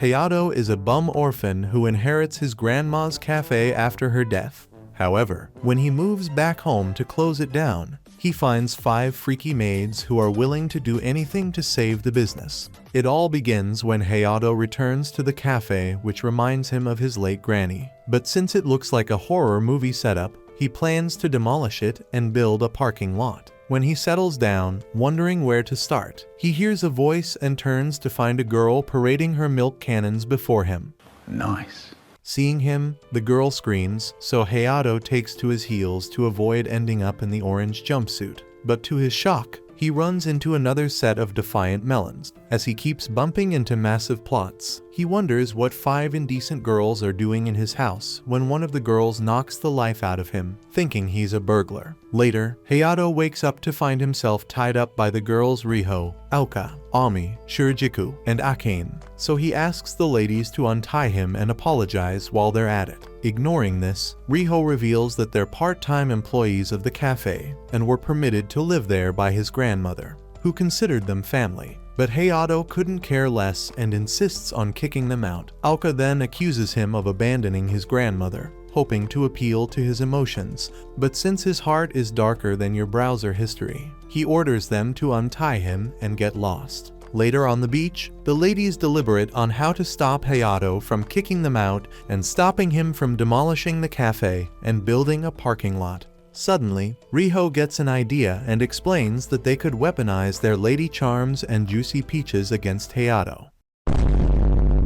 Hayato is a bum orphan who inherits his grandma's cafe after her death. However, when he moves back home to close it down, he finds 5 freaky maids who are willing to do anything to save the business. It all begins when Hayato returns to the cafe, which reminds him of his late granny. But since it looks like a horror movie setup, he plans to demolish it and build a parking lot. When he settles down, wondering where to start, he hears a voice and turns to find a girl parading her milk cannons before him. Nice. Seeing him, the girl screams, so Hayato takes to his heels to avoid ending up in the orange jumpsuit. But to his shock, he runs into another set of defiant melons. As he keeps bumping into massive plots, he wonders what 5 indecent girls are doing in his house when one of the girls knocks the life out of him, thinking he's a burglar. Later, Hayato wakes up to find himself tied up by the girls Riho, Aoka, Ami, Shirajiku, and Akane, so he asks the ladies to untie him and apologize while they're at it. Ignoring this, Riho reveals that they're part-time employees of the cafe and were permitted to live there by his grandmother, who considered them family. But Hayato couldn't care less and insists on kicking them out. Aoka then accuses him of abandoning his grandmother, hoping to appeal to his emotions, but since his heart is darker than your browser history, he orders them to untie him and get lost. Later on the beach, the ladies deliberate on how to stop Hayato from kicking them out and stopping him from demolishing the cafe and building a parking lot. Suddenly, Riho gets an idea and explains that they could weaponize their lady charms and juicy peaches against Hayato.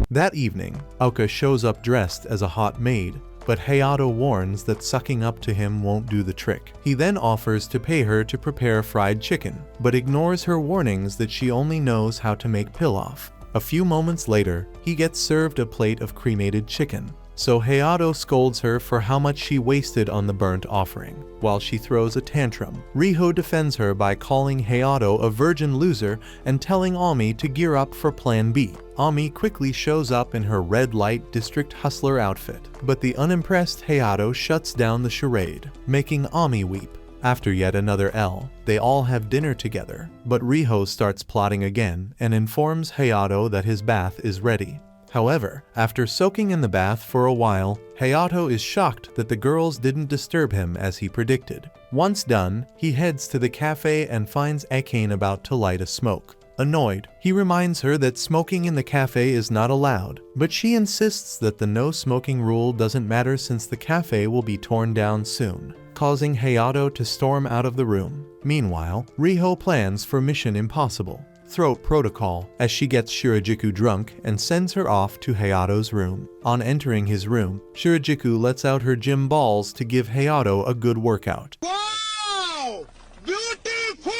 That evening, Aoka shows up dressed as a hot maid, but Hayato warns that sucking up to him won't do the trick. He then offers to pay her to prepare fried chicken, but ignores her warnings that she only knows how to make pilaf. A few moments later, he gets served a plate of cremated chicken, so Hayato scolds her for how much she wasted on the burnt offering. While she throws a tantrum, Riho defends her by calling Hayato a virgin loser and telling Ami to gear up for Plan B. Ami quickly shows up in her red light district hustler outfit, but the unimpressed Hayato shuts down the charade, making Ami weep. After yet another L, they all have dinner together, but Riho starts plotting again and informs Hayato that his bath is ready. However, after soaking in the bath for a while, Hayato is shocked that the girls didn't disturb him as he predicted. Once done, he heads to the cafe and finds Akane about to light a smoke. Annoyed, he reminds her that smoking in the cafe is not allowed, but she insists that the no smoking rule doesn't matter since the cafe will be torn down soon, causing Hayato to storm out of the room. Meanwhile, Riho plans for Mission Impossible Throat Protocol as she gets Shirajiku drunk and sends her off to Hayato's room. On entering his room, Shirajiku lets out her gym balls to give Hayato a good workout. Wow! Beautiful!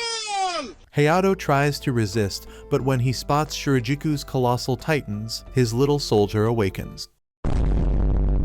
Hayato tries to resist, but when he spots Shirajiku's colossal titans, his little soldier awakens.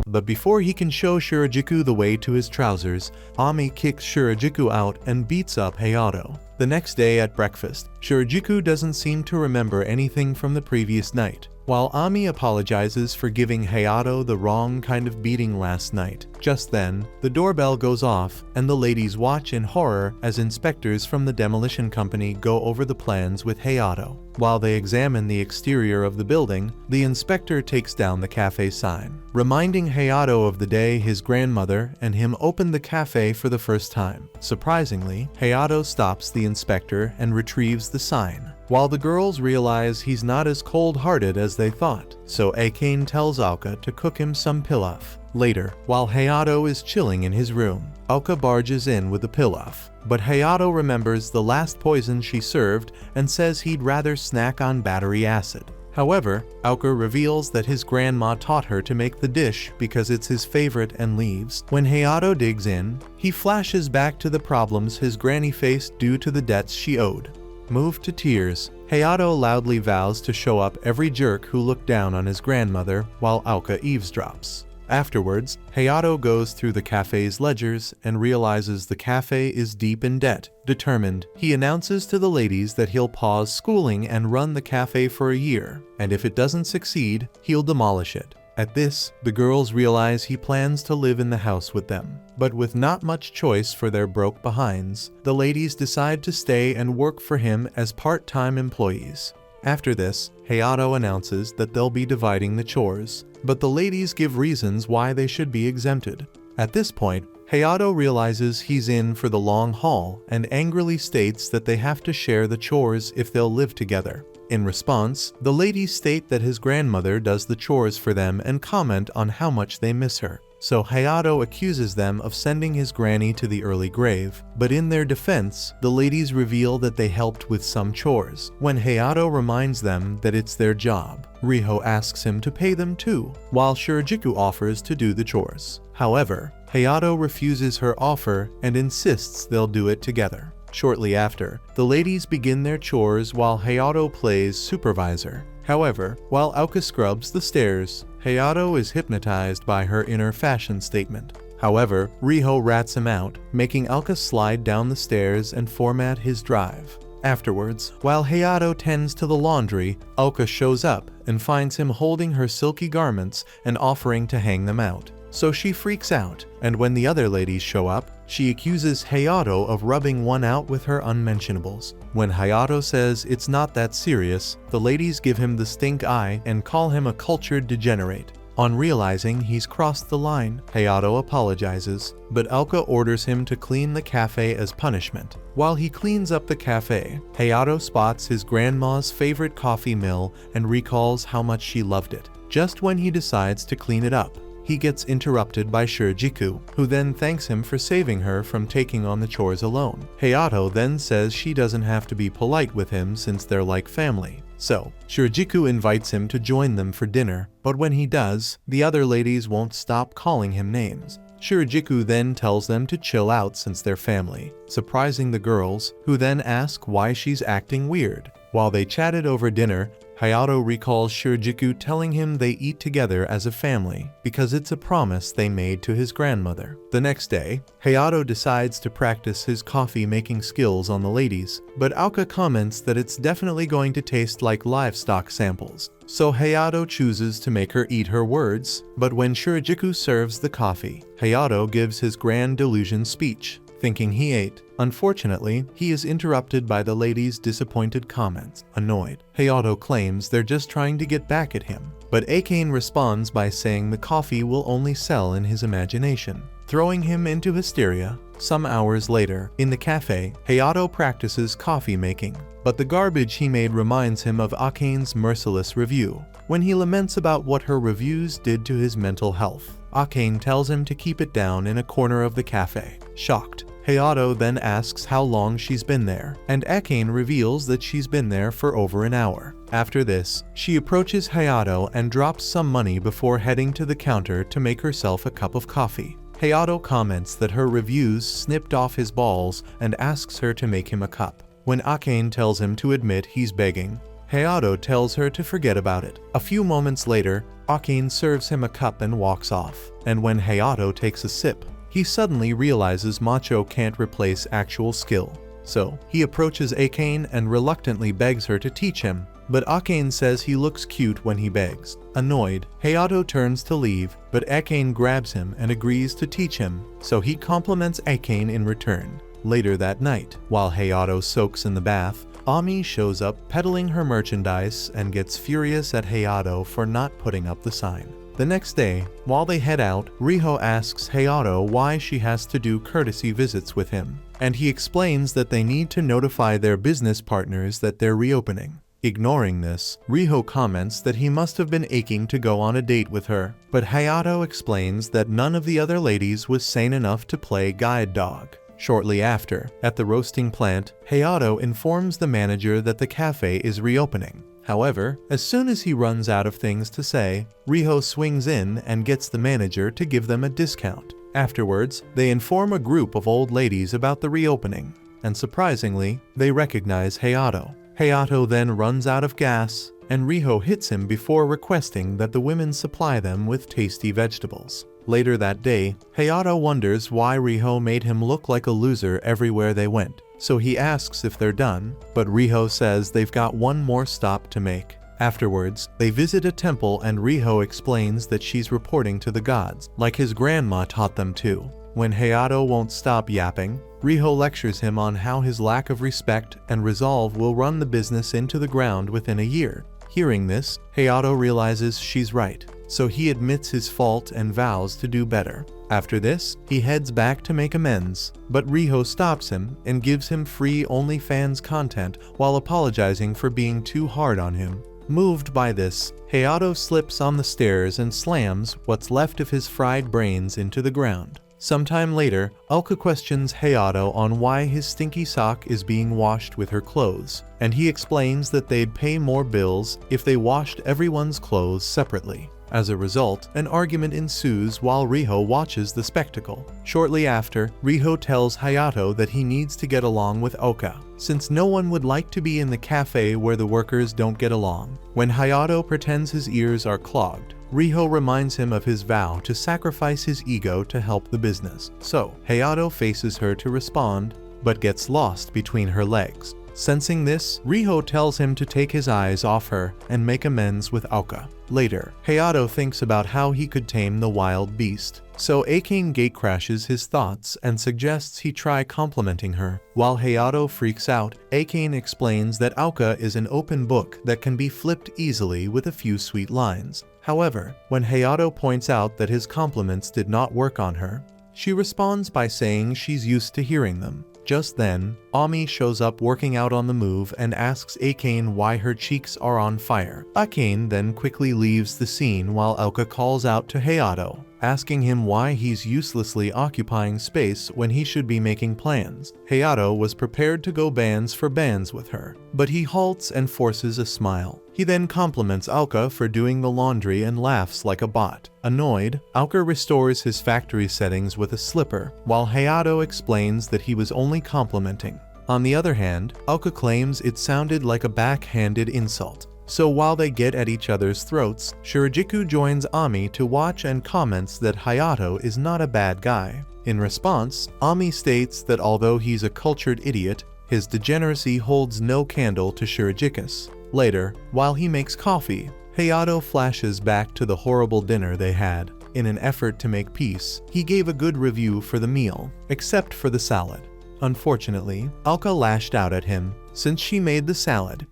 But before he can show Shirajiku the way to his trousers, Ami kicks Shirajiku out and beats up Hayato. The next day at breakfast, Shirajiku doesn't seem to remember anything from the previous night. While Ami apologizes for giving Hayato the wrong kind of beating last night. Just then, the doorbell goes off and the ladies watch in horror as inspectors from the demolition company go over the plans with Hayato. While they examine the exterior of the building, the inspector takes down the cafe sign, reminding Hayato of the day his grandmother and him opened the cafe for the first time. Surprisingly, Hayato stops the inspector and retrieves the sign, while the girls realize he's not as cold-hearted as they thought, so Akane tells Aoka to cook him some pilaf. Later, while Hayato is chilling in his room, Aoka barges in with the pilaf, but Hayato remembers the last poison she served and says he'd rather snack on battery acid. However, Aoka reveals that his grandma taught her to make the dish because it's his favorite and leaves. When Hayato digs in, he flashes back to the problems his granny faced due to the debts she owed. Moved to tears, Hayato loudly vows to show up every jerk who looked down on his grandmother while Aoka eavesdrops. Afterwards, Hayato goes through the cafe's ledgers and realizes the cafe is deep in debt. Determined, he announces to the ladies that he'll pause schooling and run the cafe for a year, and if it doesn't succeed, he'll demolish it. At this, the girls realize he plans to live in the house with them. But with not much choice for their broke behinds, the ladies decide to stay and work for him as part-time employees. After this, Hayato announces that they'll be dividing the chores, but the ladies give reasons why they should be exempted. At this point, Hayato realizes he's in for the long haul and angrily states that they have to share the chores if they'll live together. In response, the ladies state that his grandmother does the chores for them and comment on how much they miss her. So Hayato accuses them of sending his granny to the early grave, but in their defense, the ladies reveal that they helped with some chores. When Hayato reminds them that it's their job, Riho asks him to pay them too, while Shirajiku offers to do the chores. However, Hayato refuses her offer and insists they'll do it together. Shortly after, the ladies begin their chores while Hayato plays supervisor. However, while Aoka scrubs the stairs, Hayato is hypnotized by her inner fashion statement. However, Riho rats him out, making Aoka slide down the stairs and format his drive. Afterwards, while Hayato tends to the laundry, Aoka shows up and finds him holding her silky garments and offering to hang them out. So she freaks out, and when the other ladies show up, she accuses Hayato of rubbing one out with her unmentionables. When Hayato says it's not that serious, the ladies give him the stink eye and call him a cultured degenerate. On realizing he's crossed the line, Hayato apologizes, but Aoka orders him to clean the cafe as punishment. While he cleans up the cafe, Hayato spots his grandma's favorite coffee mill and recalls how much she loved it. Just when he decides to clean it up, he gets interrupted by Shirajiku, who then thanks him for saving her from taking on the chores alone. Hayato then says she doesn't have to be polite with him since they're like family. So, Shirajiku invites him to join them for dinner, but when he does, the other ladies won't stop calling him names. Shirajiku then tells them to chill out since they're family, surprising the girls, who then ask why she's acting weird. While they chatted over dinner, Hayato recalls Shirajiku telling him they eat together as a family because it's a promise they made to his grandmother. The next day, Hayato decides to practice his coffee making skills on the ladies, but Aoka comments that it's definitely going to taste like livestock samples. So Hayato chooses to make her eat her words, but when Shirajiku serves the coffee, Hayato gives his grand delusion speech, thinking he ate. Unfortunately, he is interrupted by the ladies' disappointed comments. Annoyed, Hayato claims they're just trying to get back at him, but Akane responds by saying the coffee will only sell in his imagination, throwing him into hysteria. Some hours later, in the cafe, Hayato practices coffee making, but the garbage he made reminds him of Akane's merciless review. When he laments about what her reviews did to his mental health, Akane tells him to keep it down in a corner of the cafe. Shocked, Hayato then asks how long she's been there, and Akane reveals that she's been there for over an hour. After this, she approaches Hayato and drops some money before heading to the counter to make herself a cup of coffee. Hayato comments that her reviews snipped off his balls and asks her to make him a cup. When Akane tells him to admit he's begging, Hayato tells her to forget about it. A few moments later, Akane serves him a cup and walks off, and when Hayato takes a sip, he suddenly realizes macho can't replace actual skill. So, he approaches Akane and reluctantly begs her to teach him, but Akane says he looks cute when he begs. Annoyed, Hayato turns to leave, but Akane grabs him and agrees to teach him, so he compliments Akane in return. Later that night, while Hayato soaks in the bath, Ami shows up peddling her merchandise and gets furious at Hayato for not putting up the sign. The next day, while they head out, Riho asks Hayato why she has to do courtesy visits with him, and he explains that they need to notify their business partners that they're reopening. Ignoring this, Riho comments that he must have been aching to go on a date with her, but Hayato explains that none of the other ladies was sane enough to play guide dog. Shortly after, at the roasting plant, Hayato informs the manager that the cafe is reopening. However, as soon as he runs out of things to say, Riho swings in and gets the manager to give them a discount. Afterwards, they inform a group of old ladies about the reopening, and surprisingly, they recognize Hayato. Hayato then runs out of gas, and Riho hits him before requesting that the women supply them with tasty vegetables. Later that day, Hayato wonders why Riho made him look like a loser everywhere they went, so he asks if they're done, but Riho says they've got one more stop to make. Afterwards, they visit a temple and Riho explains that she's reporting to the gods, like his grandma taught them to. When Hayato won't stop yapping, Riho lectures him on how his lack of respect and resolve will run the business into the ground within a year. Hearing this, Hayato realizes she's right, so he admits his fault and vows to do better. After this, he heads back to make amends, but Riho stops him and gives him free OnlyFans content while apologizing for being too hard on him. Moved by this, Hayato slips on the stairs and slams what's left of his fried brains into the ground. Sometime later, Alka questions Hayato on why his stinky sock is being washed with her clothes, and he explains that they'd pay more bills if they washed everyone's clothes separately. As a result, an argument ensues while Riho watches the spectacle. Shortly after, Riho tells Hayato that he needs to get along with Oka, since no one would like to be in the cafe where the workers don't get along. When Hayato pretends his ears are clogged, Riho reminds him of his vow to sacrifice his ego to help the business. So, Hayato faces her to respond, but gets lost between her legs. Sensing this, Riho tells him to take his eyes off her and make amends with Oka. Later, Hayato thinks about how he could tame the wild beast, so Akane gatecrashes his thoughts and suggests he try complimenting her. While Hayato freaks out, Akane explains that Oka is an open book that can be flipped easily with a few sweet lines. However, when Hayato points out that his compliments did not work on her, she responds by saying she's used to hearing them. Just then, Ami shows up working out on the move and asks Akane why her cheeks are on fire. Akane then quickly leaves the scene while Elka calls out to Hayato, asking him why he's uselessly occupying space when he should be making plans. Hayato was prepared to go bands for bands with her, but he halts and forces a smile. He then compliments Alka for doing the laundry and laughs like a bot. Annoyed, Alka restores his factory settings with a slipper, while Hayato explains that he was only complimenting. On the other hand, Alka claims it sounded like a backhanded insult. So while they get at each other's throats, Shirajiku joins Ami to watch and comments that Hayato is not a bad guy. In response, Ami states that although he's a cultured idiot, his degeneracy holds no candle to Shirajiku's. Later, while he makes coffee, Hayato flashes back to the horrible dinner they had. In an effort to make peace, he gave a good review for the meal, except for the salad. Unfortunately, Alka lashed out at him since she made the salad.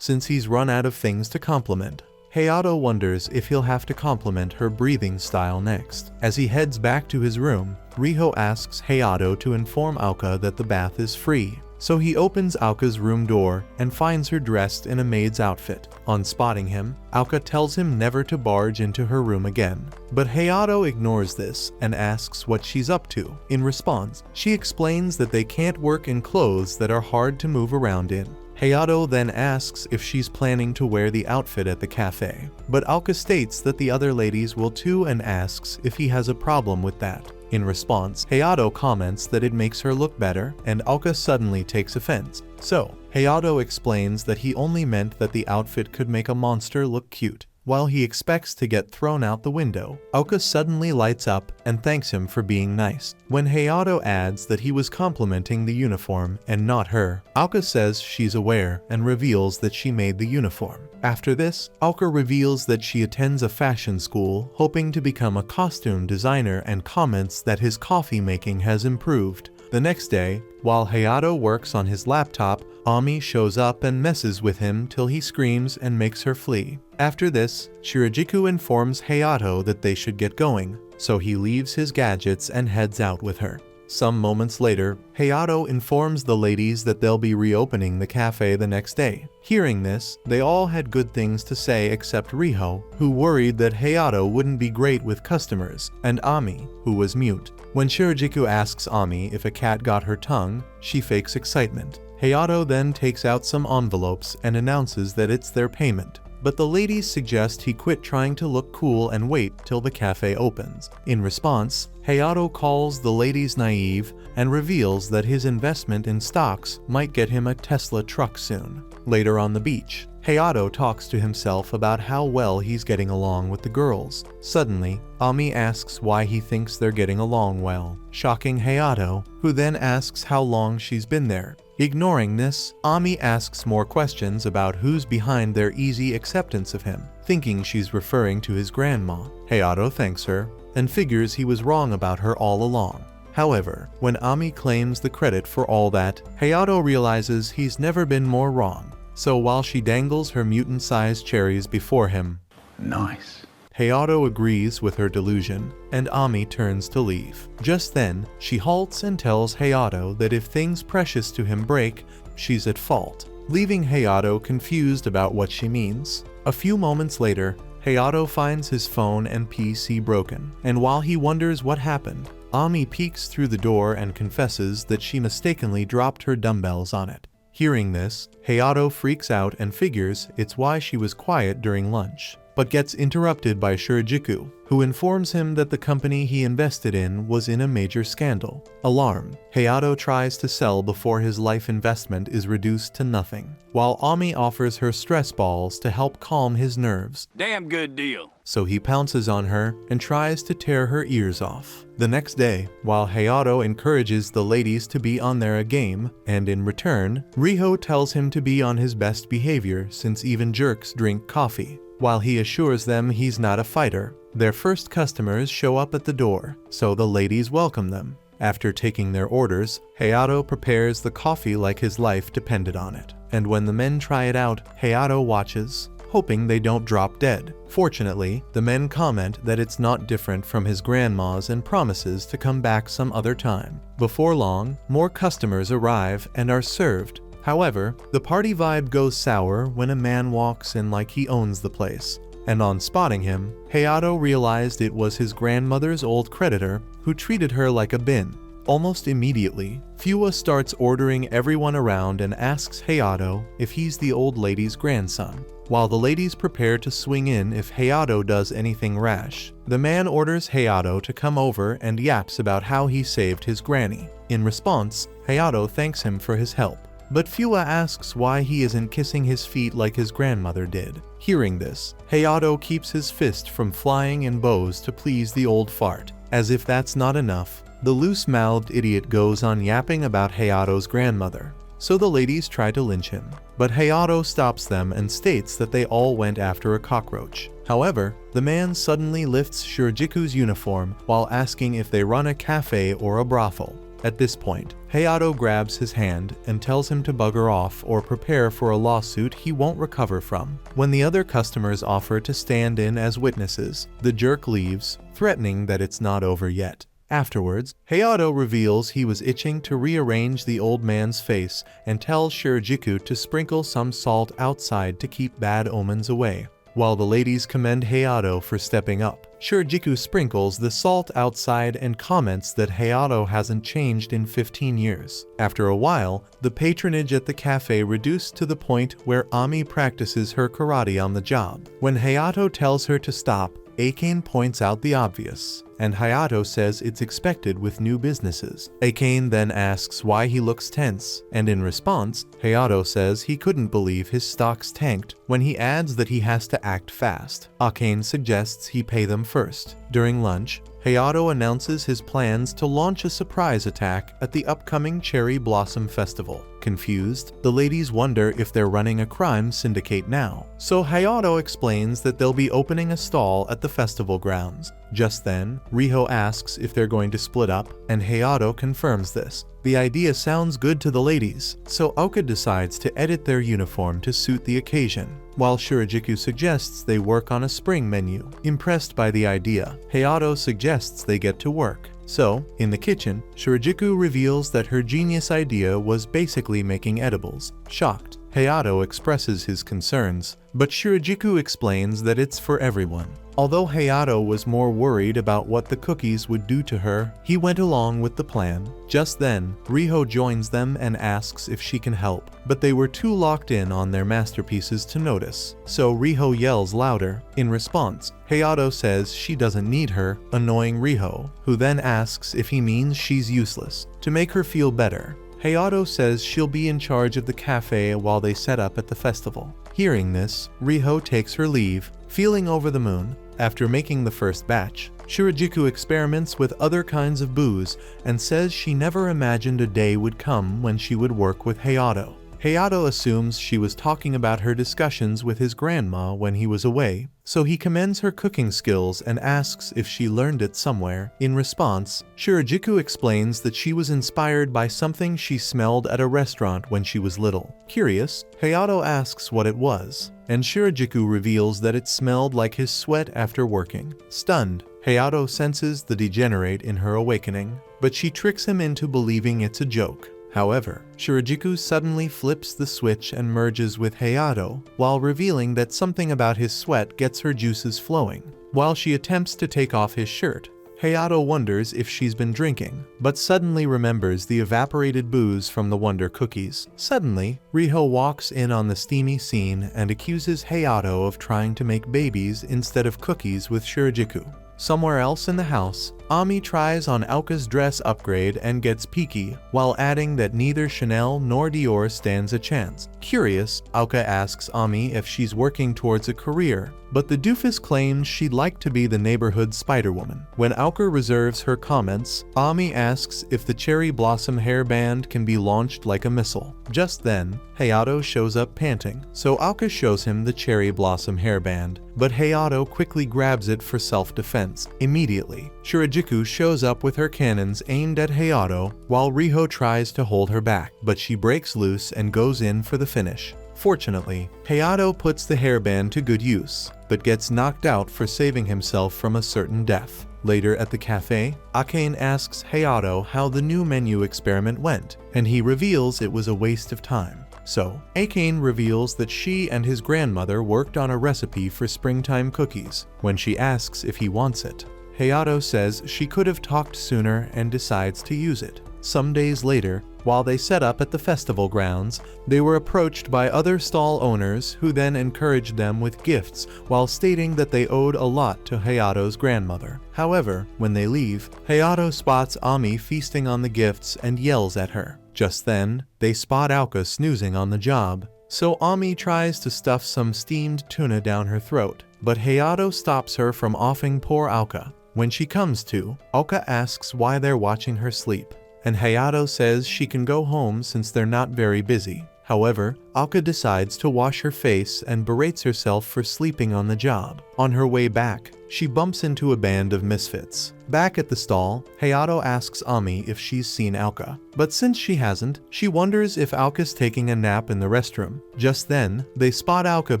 Since he's run out of things to compliment, Hayato wonders if he'll have to compliment her breathing style next. As he heads back to his room, Riho asks Hayato to inform Alka that the bath is free. So he opens Alka's room door and finds her dressed in a maid's outfit. On spotting him, Alka tells him never to barge into her room again. But Hayato ignores this and asks what she's up to. In response, she explains that they can't work in clothes that are hard to move around in. Hayato then asks if she's planning to wear the outfit at the cafe, but Alka states that the other ladies will too and asks if he has a problem with that. In response, Hayato comments that it makes her look better, and Alka suddenly takes offense. So, Hayato explains that he only meant that the outfit could make a monster look cute. While he expects to get thrown out the window, Alka suddenly lights up and thanks him for being nice. When Hayato adds that he was complimenting the uniform and not her, Alka says she's aware and reveals that she made the uniform. After this, Alka reveals that she attends a fashion school hoping to become a costume designer and comments that his coffee making has improved. The next day, while Hayato works on his laptop, Ami shows up and messes with him till he screams and makes her flee. After this, Shirajiku informs Hayato that they should get going, so he leaves his gadgets and heads out with her. Some moments later, Hayato informs the ladies that they'll be reopening the cafe the next day. Hearing this, they all had good things to say except Riho, who worried that Hayato wouldn't be great with customers, and Ami, who was mute. When Shirajiku asks Ami if a cat got her tongue, she fakes excitement. Hayato then takes out some envelopes and announces that it's their payment. But the ladies suggest he quit trying to look cool and wait till the cafe opens. In response, Hayato calls the ladies naive and reveals that his investment in stocks might get him a Tesla truck soon. Later on the beach, Hayato talks to himself about how well he's getting along with the girls. Suddenly, Ami asks why he thinks they're getting along well, shocking Hayato, who then asks how long she's been there. Ignoring this, Ami asks more questions about who's behind their easy acceptance of him, thinking she's referring to his grandma. Hayato thanks her and figures he was wrong about her all along. However, when Ami claims the credit for all that, Hayato realizes he's never been more wrong. So while she dangles her mutant-sized cherries before him, Nice. Hayato agrees with her delusion, and Ami turns to leave. Just then, she halts and tells Hayato that if things precious to him break, she's at fault, leaving Hayato confused about what she means. A few moments later, Hayato finds his phone and PC broken, and while he wonders what happened, Ami peeks through the door and confesses that she mistakenly dropped her dumbbells on it. Hearing this, Hayato freaks out and figures it's why she was quiet during lunch, but gets interrupted by Shirajiku, who informs him that the company he invested in was in a major scandal. Alarmed, Hayato tries to sell before his life investment is reduced to nothing, while Ami offers her stress balls to help calm his nerves. Damn good deal. So he pounces on her and tries to tear her ears off. The next day, while Hayato encourages the ladies to be on their game, and in return, Riho tells him to be on his best behavior since even jerks drink coffee. While he assures them he's not a fighter, their first customers show up at the door, so the ladies welcome them. After taking their orders, Hayato prepares the coffee like his life depended on it. And when the men try it out, Hayato watches, hoping they don't drop dead. Fortunately, the men comment that it's not different from his grandma's and promises to come back some other time. Before long, more customers arrive and are served. However, the party vibe goes sour when a man walks in like he owns the place, and on spotting him, Hayato realized it was his grandmother's old creditor who treated her like a bin. Almost immediately, Fua starts ordering everyone around and asks Hayato if he's the old lady's grandson. While the ladies prepare to swing in if Hayato does anything rash, the man orders Hayato to come over and yaps about how he saved his granny. In response, Hayato thanks him for his help. But Fua asks why he isn't kissing his feet like his grandmother did. Hearing this, Hayato keeps his fist from flying and bows to please the old fart. As if that's not enough, the loose-mouthed idiot goes on yapping about Hayato's grandmother. So the ladies try to lynch him, but Hayato stops them and states that they all went after a cockroach. However, the man suddenly lifts Shirajiku's uniform while asking if they run a cafe or a brothel. At this point, Hayato grabs his hand and tells him to bugger off or prepare for a lawsuit he won't recover from. When the other customers offer to stand in as witnesses, the jerk leaves, threatening that it's not over yet. Afterwards, Hayato reveals he was itching to rearrange the old man's face and tells Shirajiku to sprinkle some salt outside to keep bad omens away. While the ladies commend Hayato for stepping up, Shirajiku sprinkles the salt outside and comments that Hayato hasn't changed in 15 years. After a while, the patronage at the cafe reduced to the point where Ami practices her karate on the job. When Hayato tells her to stop, Akane points out the obvious, and Hayato says it's expected with new businesses. Akane then asks why he looks tense, and in response, Hayato says he couldn't believe his stocks tanked when he adds that he has to act fast. Akane suggests he pay them first. During lunch, Hayato announces his plans to launch a surprise attack at the upcoming Cherry Blossom Festival. Confused, the ladies wonder if they're running a crime syndicate now. So Hayato explains that they'll be opening a stall at the festival grounds. Just then, Riho asks if they're going to split up, and Hayato confirms this. The idea sounds good to the ladies, so Oka decides to edit their uniform to suit the occasion, while Shirajiku suggests they work on a spring menu. Impressed by the idea, Hayato suggests they get to work. So, in the kitchen, Shirajiku reveals that her genius idea was basically making edibles. Shocked, Hayato expresses his concerns, but Shirajiku explains that it's for everyone. Although Hayato was more worried about what the cookies would do to her, he went along with the plan. Just then, Riho joins them and asks if she can help, but they were too locked in on their masterpieces to notice, so Riho yells louder. In response, Hayato says she doesn't need her, annoying Riho, who then asks if he means she's useless. To make her feel better, Hayato says she'll be in charge of the cafe while they set up at the festival. Hearing this, Riho takes her leave, feeling over the moon. After making the first batch, Shirajiku experiments with other kinds of booze and says she never imagined a day would come when she would work with Hayato. Hayato assumes she was talking about her discussions with his grandma when he was away, so he commends her cooking skills and asks if she learned it somewhere. In response, Shirajiku explains that she was inspired by something she smelled at a restaurant when she was little. Curious, Hayato asks what it was, and Shirajiku reveals that it smelled like his sweat after working. Stunned, Hayato senses the degenerate in her awakening, but she tricks him into believing it's a joke. However, Shirajiku suddenly flips the switch and merges with Hayato, while revealing that something about his sweat gets her juices flowing. While she attempts to take off his shirt, Hayato wonders if she's been drinking, but suddenly remembers the evaporated booze from the Wonder Cookies. Suddenly, Riho walks in on the steamy scene and accuses Hayato of trying to make babies instead of cookies with Shirajiku. Somewhere else in the house, Ami tries on Aoka's dress upgrade and gets peaky, while adding that neither Chanel nor Dior stands a chance. Curious, Aoka asks Ami if she's working towards a career, but the doofus claims she'd like to be the neighborhood Spider-Woman. When Aoka reserves her comments, Ami asks if the cherry blossom hairband can be launched like a missile. Just then, Hayato shows up panting, so Aoka shows him the cherry blossom hairband, but Hayato quickly grabs it for self-defense. Immediately, Shirajiku shows up with her cannons aimed at Hayato, while Riho tries to hold her back, but she breaks loose and goes in for the finish. Fortunately, Hayato puts the hairband to good use, but gets knocked out for saving himself from a certain death. Later at the cafe, Akane asks Hayato how the new menu experiment went, and he reveals it was a waste of time. So, Akane reveals that she and his grandmother worked on a recipe for springtime cookies. When she asks if he wants it, Hayato says she could have talked sooner and decides to use it. Some days later, while they set up at the festival grounds, they were approached by other stall owners who then encouraged them with gifts while stating that they owed a lot to Hayato's grandmother. However, when they leave, Hayato spots Ami feasting on the gifts and yells at her. Just then, they spot Aoka snoozing on the job, so Ami tries to stuff some steamed tuna down her throat, but Hayato stops her from offing poor Aoka. When she comes to, Aoka asks why they're watching her sleep, and Hayato says she can go home since they're not very busy. However, Aoka decides to wash her face and berates herself for sleeping on the job. On her way back, she bumps into a band of misfits. Back at the stall, Hayato asks Ami if she's seen Aoka, but since she hasn't, she wonders if Aoka's taking a nap in the restroom. Just then, they spot Aoka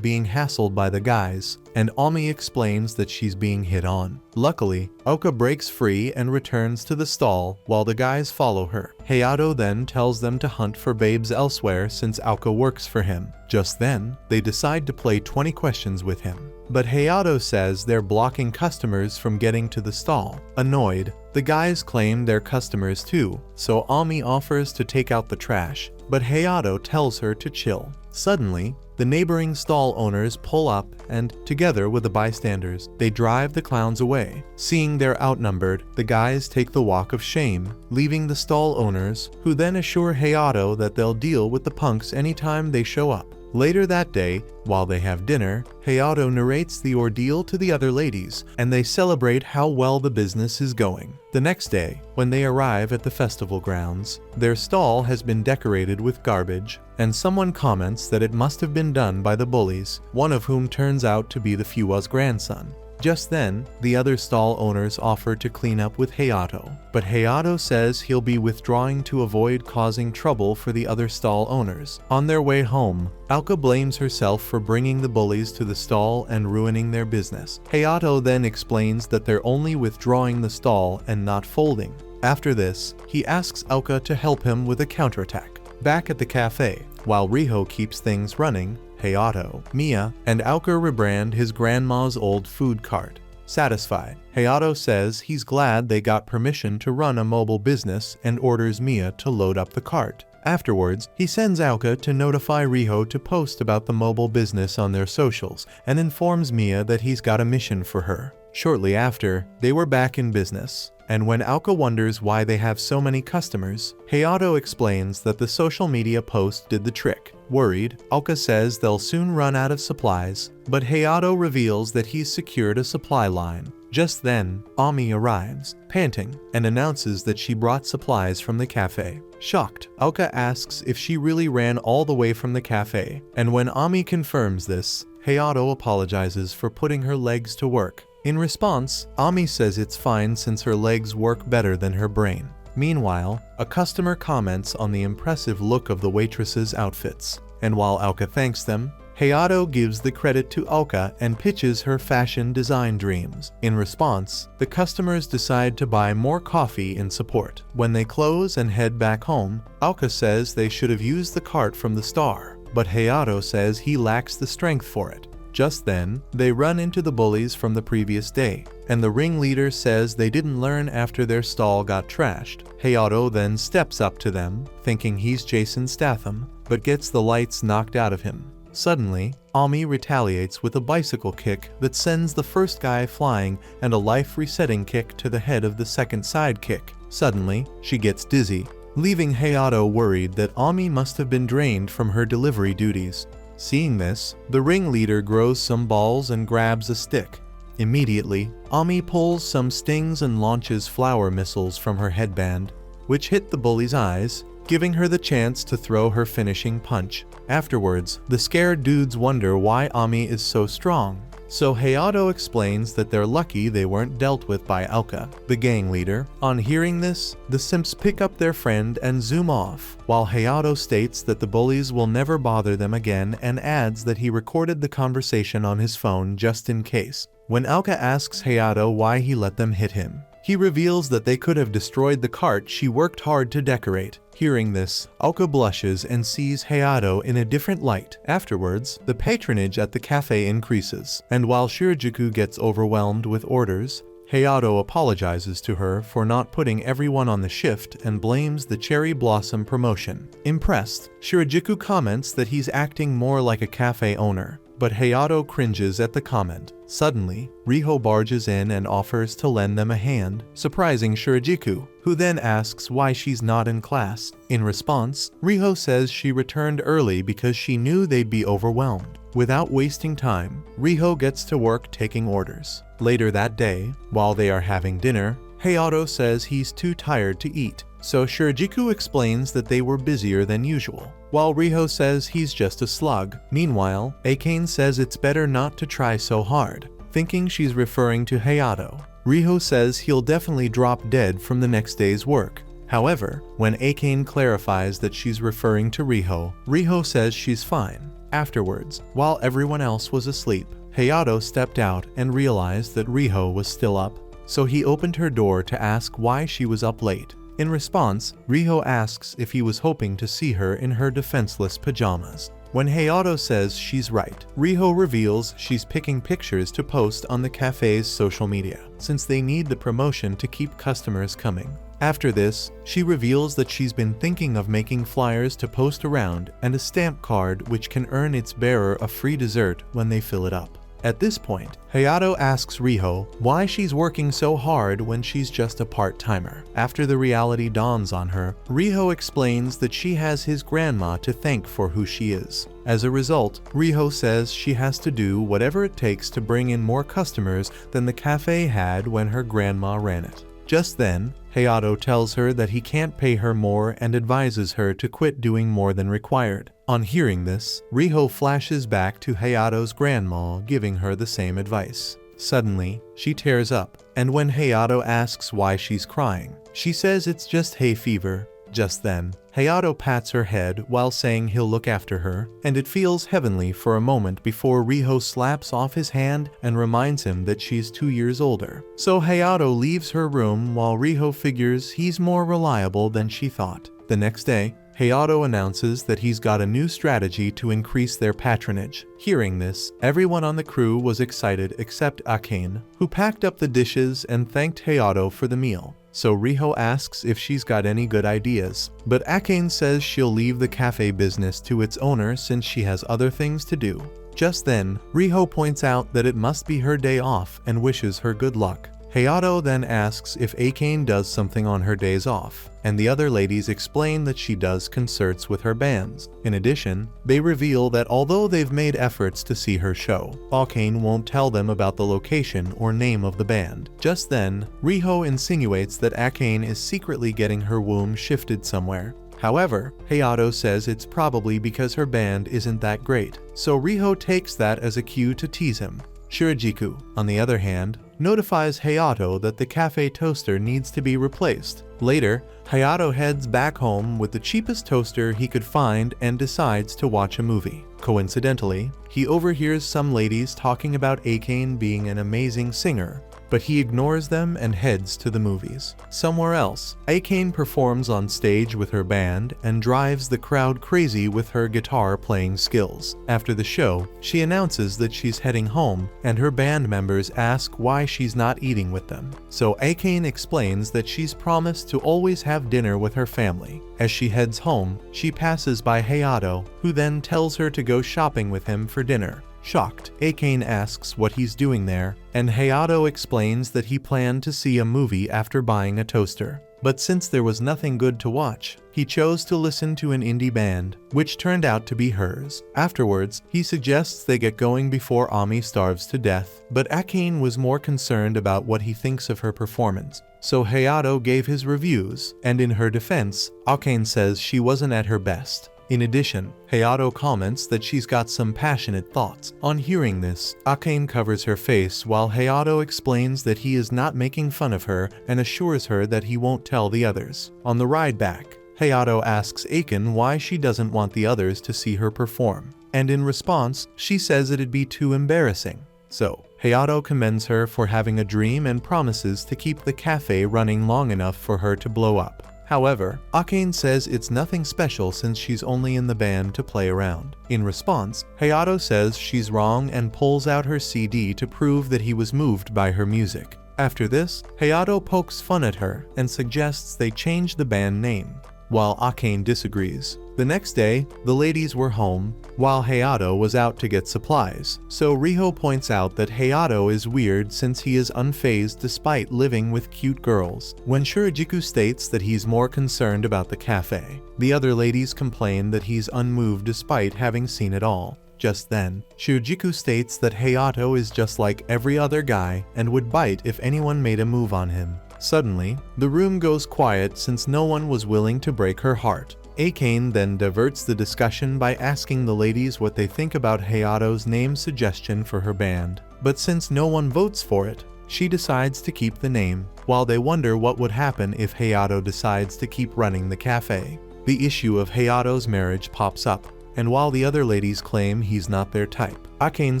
being hassled by the guys, and Ami explains that she's being hit on. Luckily, Aoka breaks free and returns to the stall while the guys follow her. Hayato then tells them to hunt for babes elsewhere since Aoka works for him. Just then, they decide to play 20 questions with him. But Hayato says they're blocking customers from getting to the stall. Annoyed, the guys claim they're customers too, so Ami offers to take out the trash, but Hayato tells her to chill. Suddenly, the neighboring stall owners pull up and, together with the bystanders, they drive the clowns away. Seeing they're outnumbered, the guys take the walk of shame, leaving the stall owners, who then assure Hayato that they'll deal with the punks anytime they show up. Later that day, while they have dinner, Hayato narrates the ordeal to the other ladies, and they celebrate how well the business is going. The next day, when they arrive at the festival grounds, their stall has been decorated with garbage, and someone comments that it must have been done by the bullies, one of whom turns out to be the Fuwa's grandson. Just then, the other stall owners offer to clean up with Hayato, but Hayato says he'll be withdrawing to avoid causing trouble for the other stall owners. On their way home, Aoka blames herself for bringing the bullies to the stall and ruining their business. Hayato then explains that they're only withdrawing the stall and not folding. After this, he asks Aoka to help him with a counterattack. Back at the cafe, while Riho keeps things running, Hayato, Mia, and Aoka rebrand his grandma's old food cart. Satisfied, Hayato says he's glad they got permission to run a mobile business and orders Mia to load up the cart. Afterwards, he sends Aoka to notify Riho to post about the mobile business on their socials and informs Mia that he's got a mission for her. Shortly after, they were back in business, and when Aoka wonders why they have so many customers, Hayato explains that the social media post did the trick. Worried, Aoka says they'll soon run out of supplies, but Hayato reveals that he's secured a supply line. Just then, Ami arrives, panting, and announces that she brought supplies from the cafe. Shocked, Aoka asks if she really ran all the way from the cafe, and when Ami confirms this, Hayato apologizes for putting her legs to work. In response, Ami says it's fine since her legs work better than her brain. Meanwhile, a customer comments on the impressive look of the waitress's outfits, and while Aoka thanks them, Hayato gives the credit to Aoka and pitches her fashion design dreams. In response, the customers decide to buy more coffee in support. When they close and head back home, Aoka says they should have used the cart from the Star, but Hayato says he lacks the strength for it. Just then, they run into the bullies from the previous day, and the ringleader says they didn't learn after their stall got trashed. Hayato then steps up to them, thinking he's Jason Statham, but gets the lights knocked out of him. Suddenly, Ami retaliates with a bicycle kick that sends the first guy flying and a life-resetting kick to the head of the second sidekick. Suddenly, she gets dizzy, leaving Hayato worried that Ami must have been drained from her delivery duties. Seeing this, the ringleader grows some balls and grabs a stick. Immediately, Ami pulls some stings and launches flower missiles from her headband, which hit the bully's eyes, giving her the chance to throw her finishing punch. Afterwards, the scared dudes wonder why Ami is so strong. So Hayato explains that they're lucky they weren't dealt with by Aoka, the gang leader. On hearing this, the simps pick up their friend and zoom off, while Hayato states that the bullies will never bother them again and adds that he recorded the conversation on his phone just in case. When Aoka asks Hayato why he let them hit him, he reveals that they could have destroyed the cart she worked hard to decorate. Hearing this, Aoka blushes and sees Hayato in a different light. Afterwards, the patronage at the cafe increases, and while Shirajuku gets overwhelmed with orders, Hayato apologizes to her for not putting everyone on the shift and blames the cherry blossom promotion. Impressed, Shirajuku comments that he's acting more like a cafe owner, but Hayato cringes at the comment. Suddenly, Riho barges in and offers to lend them a hand, surprising Shirajuku, who then asks why she's not in class. In response, Riho says she returned early because she knew they'd be overwhelmed. Without wasting time, Riho gets to work taking orders. Later that day, while they are having dinner, Hayato says he's too tired to eat, so Shirajuku explains that they were busier than usual, while Riho says he's just a slug. Meanwhile, Akane says it's better not to try so hard, thinking she's referring to Hayato. Riho says he'll definitely drop dead from the next day's work. However, when Akane clarifies that she's referring to Riho, Riho says she's fine. Afterwards, while everyone else was asleep, Hayato stepped out and realized that Riho was still up, so he opened her door to ask why she was up late. In response, Riho asks if he was hoping to see her in her defenseless pajamas. When Hayato says she's right, Riho reveals she's picking pictures to post on the cafe's social media, since they need the promotion to keep customers coming. After this, she reveals that she's been thinking of making flyers to post around and a stamp card which can earn its bearer a free dessert when they fill it up. At this point, Hayato asks Riho why she's working so hard when she's just a part-timer. After the reality dawns on her, Riho explains that she has his grandma to thank for who she is. As a result, Riho says she has to do whatever it takes to bring in more customers than the cafe had when her grandma ran it. Just then, Hayato tells her that he can't pay her more and advises her to quit doing more than required. On hearing this, Riho flashes back to Hayato's grandma, giving her the same advice. Suddenly, she tears up, and when Hayato asks why she's crying, she says it's just hay fever. Just then, Hayato pats her head while saying he'll look after her, and it feels heavenly for a moment before Riho slaps off his hand and reminds him that she's 2 years older. So Hayato leaves her room while Riho figures he's more reliable than she thought. The next day, Hayato announces that he's got a new strategy to increase their patronage. Hearing this, everyone on the crew was excited except Akane, who packed up the dishes and thanked Hayato for the meal. So Riho asks if she's got any good ideas, but Akane says she'll leave the cafe business to its owner since she has other things to do. Just then, Riho points out that it must be her day off and wishes her good luck. Hayato then asks if Akane does something on her days off, and the other ladies explain that she does concerts with her bands. In addition, they reveal that although they've made efforts to see her show, Akane won't tell them about the location or name of the band. Just then, Riho insinuates that Akane is secretly getting her womb shifted somewhere. However, Hayato says it's probably because her band isn't that great, so Riho takes that as a cue to tease him. Shirajiku, on the other hand, notifies Hayato that the cafe toaster needs to be replaced. Later, Hayato heads back home with the cheapest toaster he could find and decides to watch a movie. Coincidentally, he overhears some ladies talking about Akane being an amazing singer, but he ignores them and heads to the movies. Somewhere else, Akane performs on stage with her band and drives the crowd crazy with her guitar playing skills. After the show, she announces that she's heading home, and her band members ask why she's not eating with them. So Akane explains that she's promised to always have dinner with her family. As she heads home, she passes by Hayato, who then tells her to go shopping with him for dinner. Shocked, Akane asks what he's doing there, and Hayato explains that he planned to see a movie after buying a toaster. But since there was nothing good to watch, he chose to listen to an indie band, which turned out to be hers. Afterwards, he suggests they get going before Ami starves to death, but Akane was more concerned about what he thinks of her performance. So Hayato gave his reviews, and in her defense, Akane says she wasn't at her best. In addition, Hayato comments that she's got some passionate thoughts. On hearing this, Akane covers her face while Hayato explains that he is not making fun of her and assures her that he won't tell the others. On the ride back, Hayato asks Akane why she doesn't want the others to see her perform, and in response, she says it'd be too embarrassing. So, Hayato commends her for having a dream and promises to keep the cafe running long enough for her to blow up. However, Akane says it's nothing special since she's only in the band to play around. In response, Hayato says she's wrong and pulls out her CD to prove that he was moved by her music. After this, Hayato pokes fun at her and suggests they change the band name, while Akane disagrees. The next day, the ladies were home, while Hayato was out to get supplies, so Riho points out that Hayato is weird since he is unfazed despite living with cute girls. When Shirajiku states that he's more concerned about the cafe, the other ladies complain that he's unmoved despite having seen it all. Just then, Shirajiku states that Hayato is just like every other guy and would bite if anyone made a move on him. Suddenly, the room goes quiet since no one was willing to break her heart. Akane then diverts the discussion by asking the ladies what they think about Hayato's name suggestion for her band. But since no one votes for it, she decides to keep the name, while they wonder what would happen if Hayato decides to keep running the cafe. The issue of Hayato's marriage pops up, and while the other ladies claim he's not their type, Akane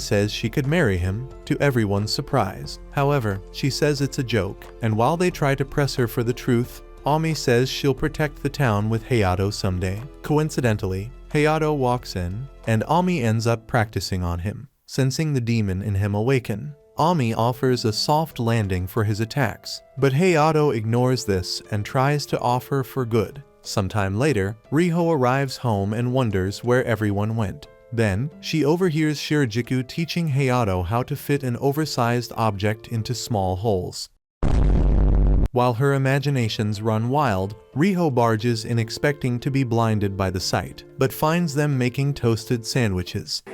says she could marry him, to everyone's surprise. However, she says it's a joke, and while they try to press her for the truth, Ami says she'll protect the town with Hayato someday. Coincidentally, Hayato walks in, and Ami ends up practicing on him. Sensing the demon in him awaken, Ami offers a soft landing for his attacks, but Hayato ignores this and tries to offer for good. Sometime later, Riho arrives home and wonders where everyone went. Then, she overhears Shirajiku teaching Hayato how to fit an oversized object into small holes. While her imaginations run wild, Riho barges in expecting to be blinded by the sight, but finds them making toasted sandwiches.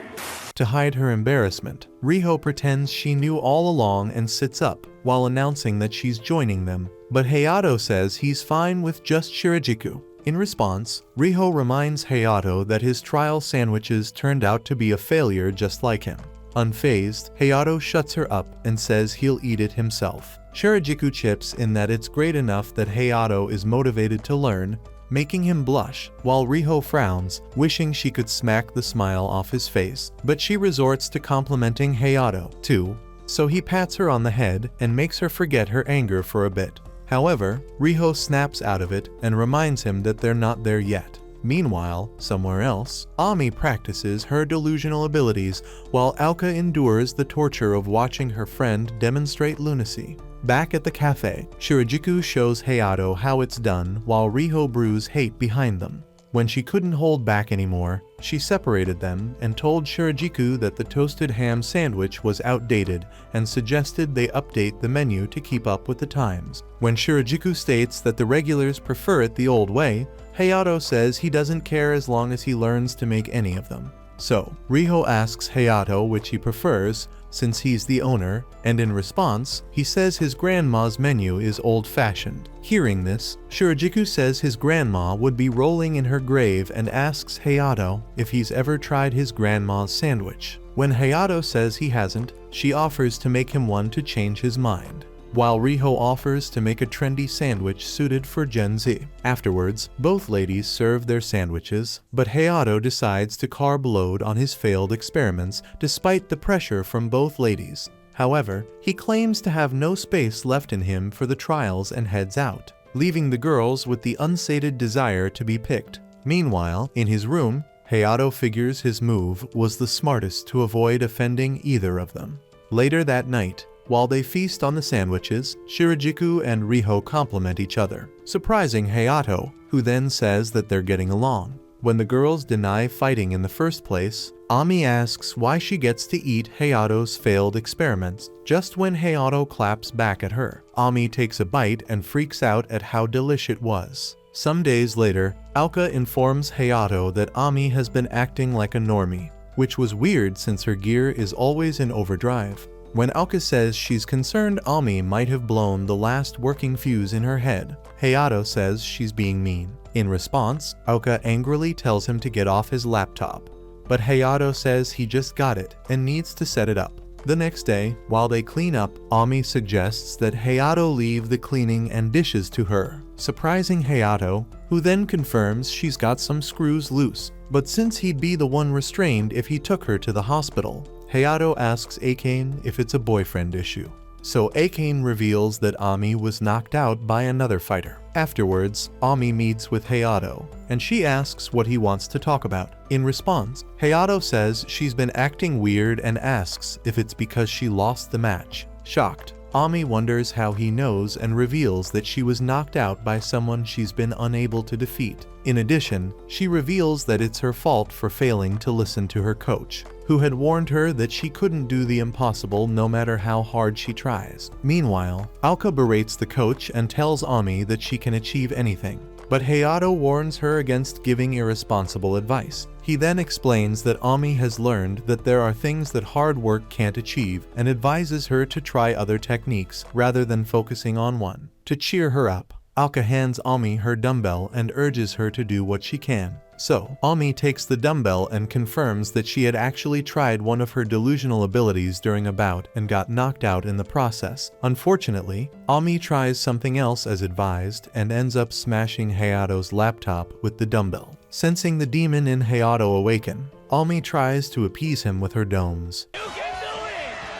To hide her embarrassment, Riho pretends she knew all along and sits up, while announcing that she's joining them, but Hayato says he's fine with just Shirajiku. In response, Riho reminds Hayato that his trial sandwiches turned out to be a failure just like him. Unfazed, Hayato shuts her up and says he'll eat it himself. Shirajiku chips in that it's great enough that Hayato is motivated to learn, making him blush, while Riho frowns, wishing she could smack the smile off his face. But she resorts to complimenting Hayato, too, so he pats her on the head and makes her forget her anger for a bit. However, Riho snaps out of it and reminds him that they're not there yet. Meanwhile, somewhere else, Ami practices her delusional abilities while Alka endures the torture of watching her friend demonstrate lunacy. Back at the cafe, Shirajiku shows Hayato how it's done while Riho brews hate behind them. When she couldn't hold back anymore, she separated them and told Shirajiku that the toasted ham sandwich was outdated and suggested they update the menu to keep up with the times. When Shirajiku states that the regulars prefer it the old way, Hayato says he doesn't care as long as he learns to make any of them. So, Riho asks Hayato which he prefers, since he's the owner, and in response, he says his grandma's menu is old-fashioned. Hearing this, Shirajiku says his grandma would be rolling in her grave and asks Hayato if he's ever tried his grandma's sandwich. When Hayato says he hasn't, she offers to make him one to change his mind, while Riho offers to make a trendy sandwich suited for Gen Z. Afterwards, both ladies serve their sandwiches, but Hayato decides to carb load on his failed experiments despite the pressure from both ladies. However, he claims to have no space left in him for the trials and heads out, leaving the girls with the unsated desire to be picked. Meanwhile, in his room, Hayato figures his move was the smartest to avoid offending either of them. Later that night, while they feast on the sandwiches, Shirajiku and Riho compliment each other, surprising Hayato, who then says that they're getting along. When the girls deny fighting in the first place, Ami asks why she gets to eat Hayato's failed experiments. Just when Hayato claps back at her, Ami takes a bite and freaks out at how delicious it was. Some days later, Aoka informs Hayato that Ami has been acting like a normie, which was weird since her gear is always in overdrive. When Aoka says she's concerned Ami might have blown the last working fuse in her head, Hayato says she's being mean. In response, Aoka angrily tells him to get off his laptop, but Hayato says he just got it and needs to set it up. The next day, while they clean up, Ami suggests that Hayato leave the cleaning and dishes to her, surprising Hayato, who then confirms she's got some screws loose. But since he'd be the one restrained if he took her to the hospital, Hayato asks Akane if it's a boyfriend issue. So Akane reveals that Ami was knocked out by another fighter. Afterwards, Ami meets with Hayato, and she asks what he wants to talk about. In response, Hayato says she's been acting weird and asks if it's because she lost the match. Shocked, Ami wonders how he knows and reveals that she was knocked out by someone she's been unable to defeat. In addition, she reveals that it's her fault for failing to listen to her coach, who had warned her that she couldn't do the impossible no matter how hard she tries. Meanwhile, Aoka berates the coach and tells Ami that she can achieve anything, but Hayato warns her against giving irresponsible advice. He then explains that Ami has learned that there are things that hard work can't achieve and advises her to try other techniques rather than focusing on one. To cheer her up, Aoka hands Ami her dumbbell and urges her to do what she can. So, Ami takes the dumbbell and confirms that she had actually tried one of her delusional abilities during a bout and got knocked out in the process. Unfortunately, Ami tries something else as advised and ends up smashing Hayato's laptop with the dumbbell. Sensing the demon in Hayato awaken, Ami tries to appease him with her domes.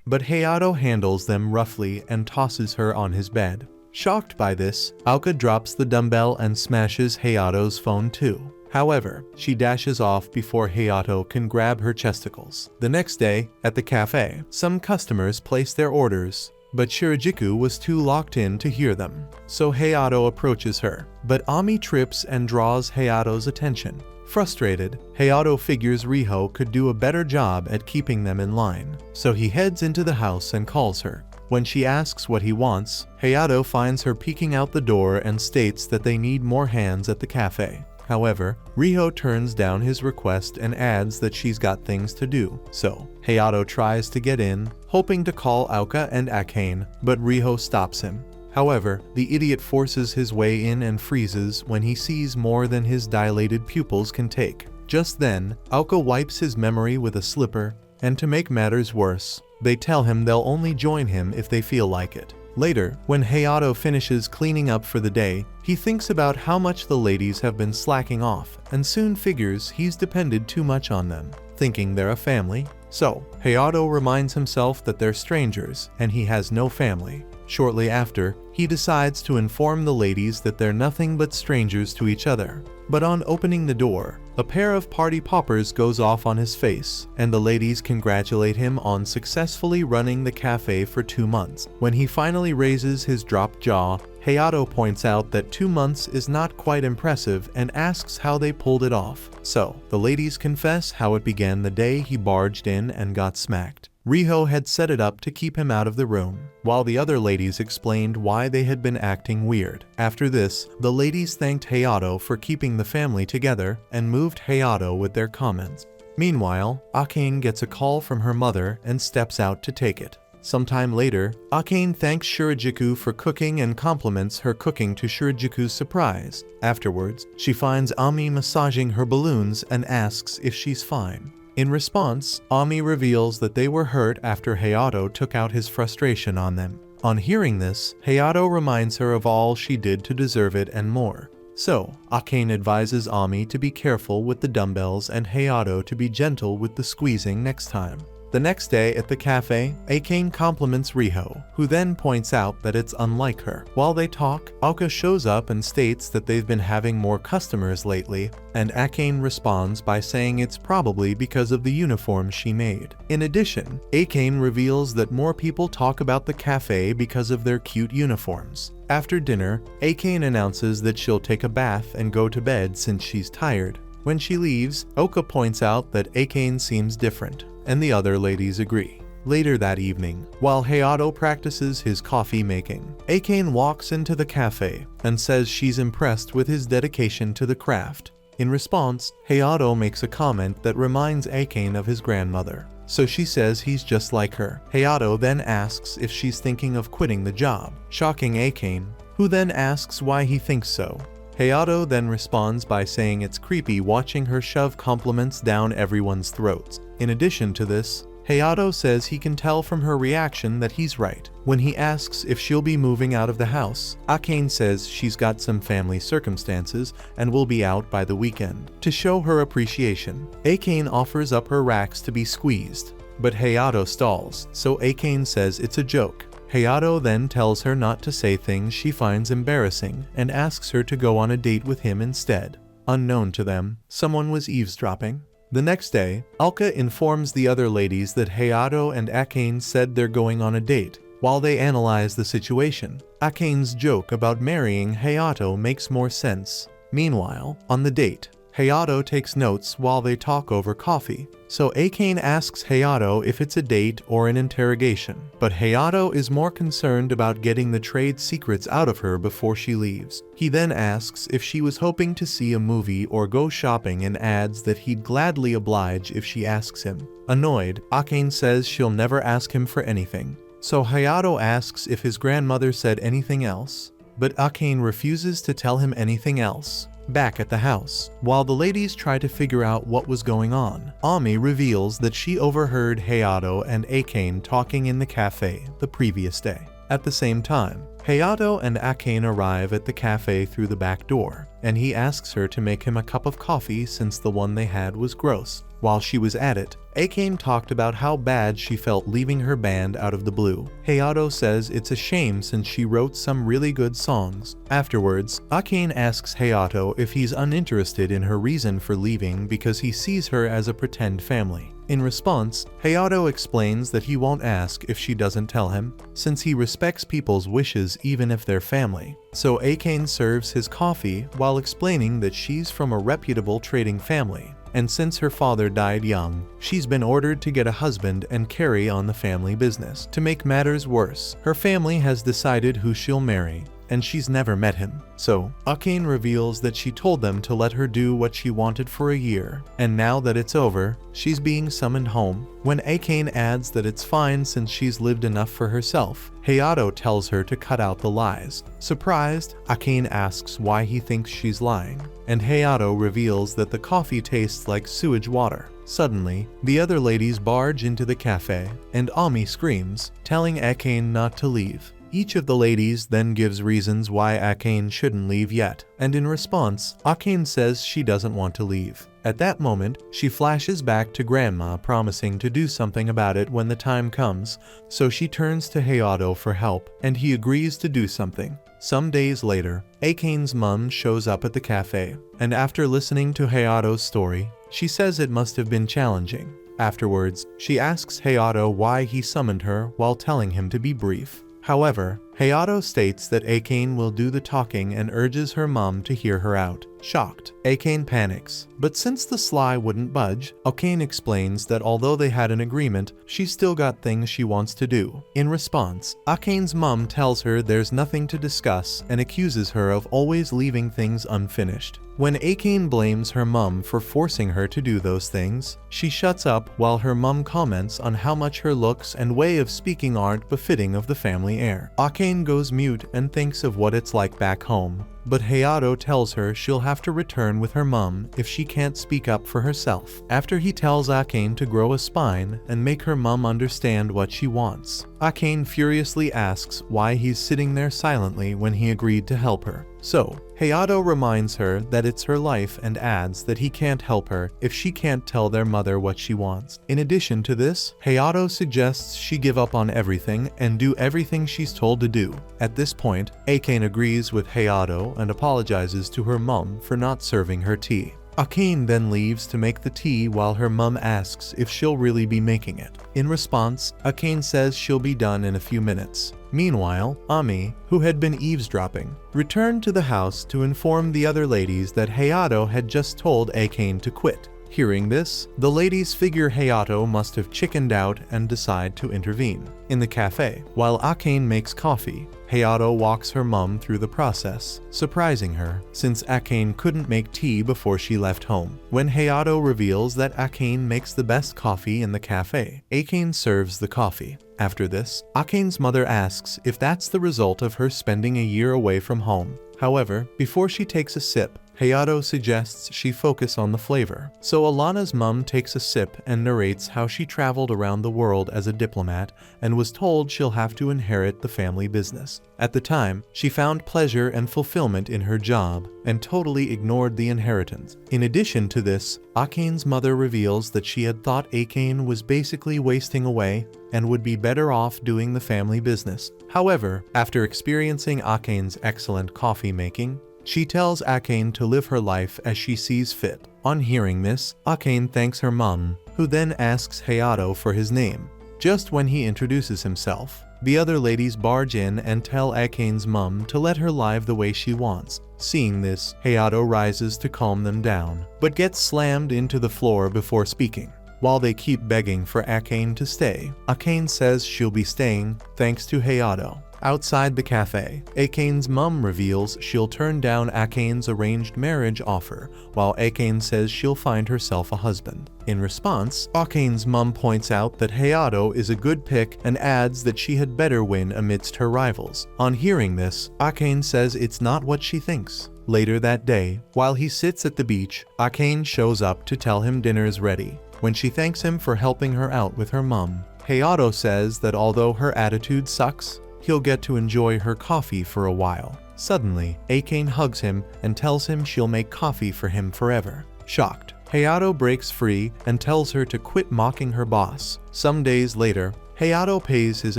But Hayato handles them roughly and tosses her on his bed. Shocked by this, Aoka drops the dumbbell and smashes Hayato's phone too. However, she dashes off before Hayato can grab her chesticles. The next day, at the cafe, some customers place their orders, but Shirajiku was too locked in to hear them. So Hayato approaches her, but Ami trips and draws Hayato's attention. Frustrated, Hayato figures Riho could do a better job at keeping them in line, so he heads into the house and calls her. When she asks what he wants, Hayato finds her peeking out the door and states that they need more hands at the cafe. However, Riho turns down his request and adds that she's got things to do, so Hayato tries to get in, hoping to call Aoka and Akane, but Riho stops him. However, the idiot forces his way in and freezes when he sees more than his dilated pupils can take. Just then, Aoka wipes his memory with a slipper, and to make matters worse, they tell him they'll only join him if they feel like it. Later, when Hayato finishes cleaning up for the day, he thinks about how much the ladies have been slacking off and soon figures he's depended too much on them, thinking they're a family. So, Hayato reminds himself that they're strangers and he has no family. Shortly after, he decides to inform the ladies that they're nothing but strangers to each other. But on opening the door, a pair of party poppers goes off on his face, and the ladies congratulate him on successfully running the cafe for 2 months. When he finally raises his dropped jaw, Hayato points out that 2 months is not quite impressive and asks how they pulled it off. So, the ladies confess how it began the day he barged in and got smacked. Riho had set it up to keep him out of the room, while the other ladies explained why they had been acting weird. After this, the ladies thanked Hayato for keeping the family together and moved Hayato with their comments. Meanwhile, Akane gets a call from her mother and steps out to take it. Sometime later, Akane thanks Shirajuku for cooking and compliments her cooking to Shirajuku's surprise. Afterwards, she finds Ami massaging her balloons and asks if she's fine. In response, Ami reveals that they were hurt after Hayato took out his frustration on them. On hearing this, Hayato reminds her of all she did to deserve it and more. So, Akane advises Ami to be careful with the dumbbells and Hayato to be gentle with the squeezing next time. The next day at the cafe, Akane compliments Riho, who then points out that it's unlike her. While they talk, Aoka shows up and states that they've been having more customers lately, and Akane responds by saying it's probably because of the uniform she made. In addition, Akane reveals that more people talk about the cafe because of their cute uniforms. After dinner, Akane announces that she'll take a bath and go to bed since she's tired. When she leaves, Aoka points out that Akane seems different, and the other ladies agree. Later that evening, while Hayato practices his coffee making, Akane walks into the cafe and says she's impressed with his dedication to the craft. In response, Hayato makes a comment that reminds Akane of his grandmother, so she says he's just like her. Hayato then asks if she's thinking of quitting the job, shocking Akane, who then asks why he thinks so. Hayato then responds by saying it's creepy watching her shove compliments down everyone's throats. In addition to this, Hayato says he can tell from her reaction that he's right. When he asks if she'll be moving out of the house, Akane says she's got some family circumstances and will be out by the weekend. To show her appreciation, Akane offers up her racks to be squeezed, but Hayato stalls, so Akane says it's a joke. Hayato then tells her not to say things she finds embarrassing and asks her to go on a date with him instead. Unknown to them, someone was eavesdropping. The next day, Alka informs the other ladies that Hayato and Akane said they're going on a date. While they analyze the situation, Akane's joke about marrying Hayato makes more sense. Meanwhile, on the date, Hayato takes notes while they talk over coffee, so Akane asks Hayato if it's a date or an interrogation. But Hayato is more concerned about getting the trade secrets out of her before she leaves. He then asks if she was hoping to see a movie or go shopping and adds that he'd gladly oblige if she asks him. Annoyed, Akane says she'll never ask him for anything. So Hayato asks if his grandmother said anything else, but Akane refuses to tell him anything else. Back at the house, while the ladies try to figure out what was going on, Ami reveals that she overheard Hayato and Akane talking in the cafe the previous day. At the same time, Hayato and Akane arrive at the cafe through the back door, and he asks her to make him a cup of coffee since the one they had was gross. While she was at it, Akane talked about how bad she felt leaving her band out of the blue. Hayato says it's a shame since she wrote some really good songs. Afterwards, Akane asks Hayato if he's uninterested in her reason for leaving because he sees her as a pretend family. In response, Hayato explains that he won't ask if she doesn't tell him, since he respects people's wishes even if they're family. So Akane serves his coffee while explaining that she's from a reputable trading family, and since her father died young, she's been ordered to get a husband and carry on the family business. To make matters worse, her family has decided who she'll marry, and she's never met him. So, Akane reveals that she told them to let her do what she wanted for a year, and now that it's over, she's being summoned home. When Akane adds that it's fine since she's lived enough for herself, Hayato tells her to cut out the lies. Surprised, Akane asks why he thinks she's lying, and Hayato reveals that the coffee tastes like sewage water. Suddenly, the other ladies barge into the cafe, and Ami screams, telling Akane not to leave. Each of the ladies then gives reasons why Akane shouldn't leave yet, and in response, Akane says she doesn't want to leave. At that moment, she flashes back to Grandma promising to do something about it when the time comes, so she turns to Hayato for help, and he agrees to do something. Some days later, Akane's mum shows up at the cafe, and after listening to Hayato's story, she says it must have been challenging. Afterwards, she asks Hayato why he summoned her while telling him to be brief. However, Hayato states that Akane will do the talking and urges her mom to hear her out. Shocked, Akane panics, but since the Sly wouldn't budge, Akane explains that although they had an agreement, she's still got things she wants to do. In response, Akane's mom tells her there's nothing to discuss and accuses her of always leaving things unfinished. When Akane blames her mom for forcing her to do those things, she shuts up while her mom comments on how much her looks and way of speaking aren't befitting of the family heir. Akane goes mute and thinks of what it's like back home, but Hayato tells her she'll have to return with her mom if she can't speak up for herself. After he tells Akane to grow a spine and make her mom understand what she wants, Akane furiously asks why he's sitting there silently when he agreed to help her. So, Hayato reminds her that it's her life and adds that he can't help her if she can't tell their mother what she wants. In addition to this, Hayato suggests she give up on everything and do everything she's told to do. At this point, Akane agrees with Hayato and apologizes to her mom for not serving her tea. Akane then leaves to make the tea while her mum asks if she'll really be making it. In response, Akane says she'll be done in a few minutes. Meanwhile, Ami, who had been eavesdropping, returned to the house to inform the other ladies that Hayato had just told Akane to quit. Hearing this, the ladies figure Hayato must have chickened out and decide to intervene. In the cafe, while Akane makes coffee, Hayato walks her mum through the process, surprising her, since Akane couldn't make tea before she left home. When Hayato reveals that Akane makes the best coffee in the cafe, Akane serves the coffee. After this, Akane's mother asks if that's the result of her spending a year away from home. However, before she takes a sip, Hayato suggests she focus on the flavor. So Alana's mum takes a sip and narrates how she traveled around the world as a diplomat and was told she'll have to inherit the family business. At the time, she found pleasure and fulfillment in her job and totally ignored the inheritance. In addition to this, Akane's mother reveals that she had thought Akane was basically wasting away and would be better off doing the family business. However, after experiencing Akane's excellent coffee making, she tells Akane to live her life as she sees fit. On hearing this, Akane thanks her mom, who then asks Hayato for his name. Just when he introduces himself, the other ladies barge in and tell Akane's mom to let her live the way she wants. Seeing this, Hayato rises to calm them down, but gets slammed into the floor before speaking. While they keep begging for Akane to stay, Akane says she'll be staying thanks to Hayato. Outside the cafe, Akane's mum reveals she'll turn down Akane's arranged marriage offer, while Akane says she'll find herself a husband. In response, Akane's mum points out that Hayato is a good pick and adds that she had better win amidst her rivals. On hearing this, Akane says it's not what she thinks. Later that day, while he sits at the beach, Akane shows up to tell him dinner's ready. When she thanks him for helping her out with her mum, Hayato says that although her attitude sucks, he'll get to enjoy her coffee for a while. Suddenly, Akane hugs him and tells him she'll make coffee for him forever. Shocked, Hayato breaks free and tells her to quit mocking her boss. Some days later, Hayato pays his